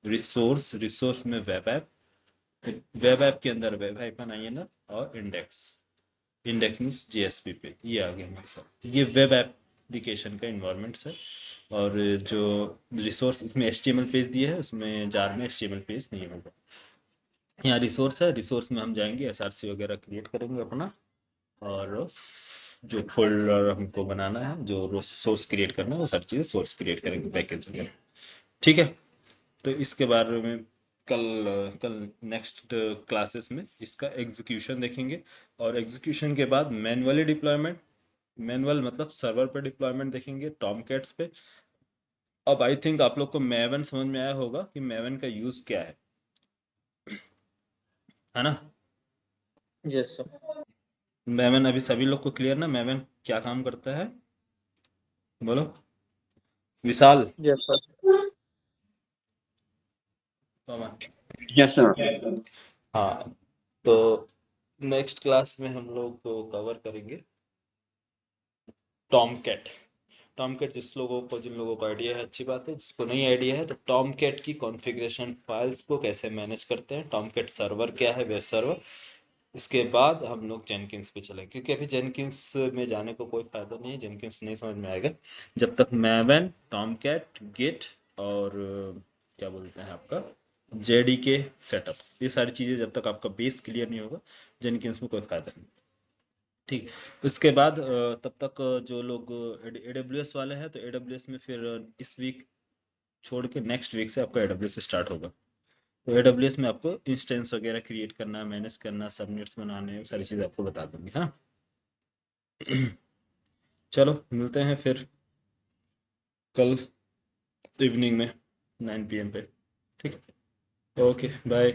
Speaker 4: रिसोर्स में वेब ऐप के अंदर वेब -INF और इंडेक्स मीन्स JSP पे, ये आ गया हमारे साथ। ये वेब एप्लीकेशन का इन्वायरमेंट है, और जो रिसोर्स इसमें HTML पेज दिया है उसमें जार में HTML पेज नहीं होगा। यहाँ रिसोर्स है, रिसोर्स में हम जाएंगे SRC वगैरह क्रिएट करेंगे अपना, और जो फोल्डर हमको बनाना है, जो सोर्स क्रिएट करना है, वो सारी चीजें सोर्स क्रिएट करेंगे पैकेज वगैरह, ठीक है। तो इसके बारे में कल नेक्स्ट क्लासेस में इसका एग्जीक्यूशन देखेंगे, और एग्जीक्यूशन के बाद मैनुअल मतलब सर्वर पे डिप्लॉयमेंट देखेंगे टॉमकैट्स पे। अब आई थिंक आप लोग को मैवन समझ में आया होगा कि मैवन का यूज क्या है ना?
Speaker 3: Yes sir.
Speaker 4: मैवन अभी सभी लोग को क्लियर ना, मैवन क्या काम करता है, बोलो Vishal,
Speaker 3: yes sir.
Speaker 4: Pawan.
Speaker 3: Yes sir.
Speaker 4: हाँ, तो
Speaker 1: नेक्स्ट क्लास में हम लोग को कवर करेंगे टॉमकैट। टॉमकैट जिन लोगों को आइडिया है अच्छी बात है, जिसको नहीं आइडिया है तो टॉमकैट की कॉन्फ़िगरेशन फाइल्स को कैसे मैनेज करते हैं, टॉमकैट सर्वर क्या है, वेब सर्वर। इसके बाद हम लोग जेनकिंस पे चलेंगे, क्योंकि अभी जेनकिंस में जाने को कोई फायदा नहीं है, जेनकिंस नहीं समझ में आएगा जब तक मैवन, टॉमकैट, गिट और क्या बोलते हैं आपका जेडीके सेटअप, ये सारी चीजें जब तक आपका बेस क्लियर नहीं होगा जेनकिंस में कोई फायदा नहीं। ठीक, उसके बाद तब तक जो लोग AWS वाले हैं तो AWS में फिर इस वीक छोड़ के नेक्स्ट वीक से आपका AWS स्टार्ट होगा। तो AWS में आपको इंस्टेंस वगैरह क्रिएट करना, मैनेज करना, सबनेट्स बनाने, सारी चीज़ आपको बता दूंगी। हाँ चलो मिलते हैं फिर कल इवनिंग में 9 PM पे। ठीक, ओके बाय।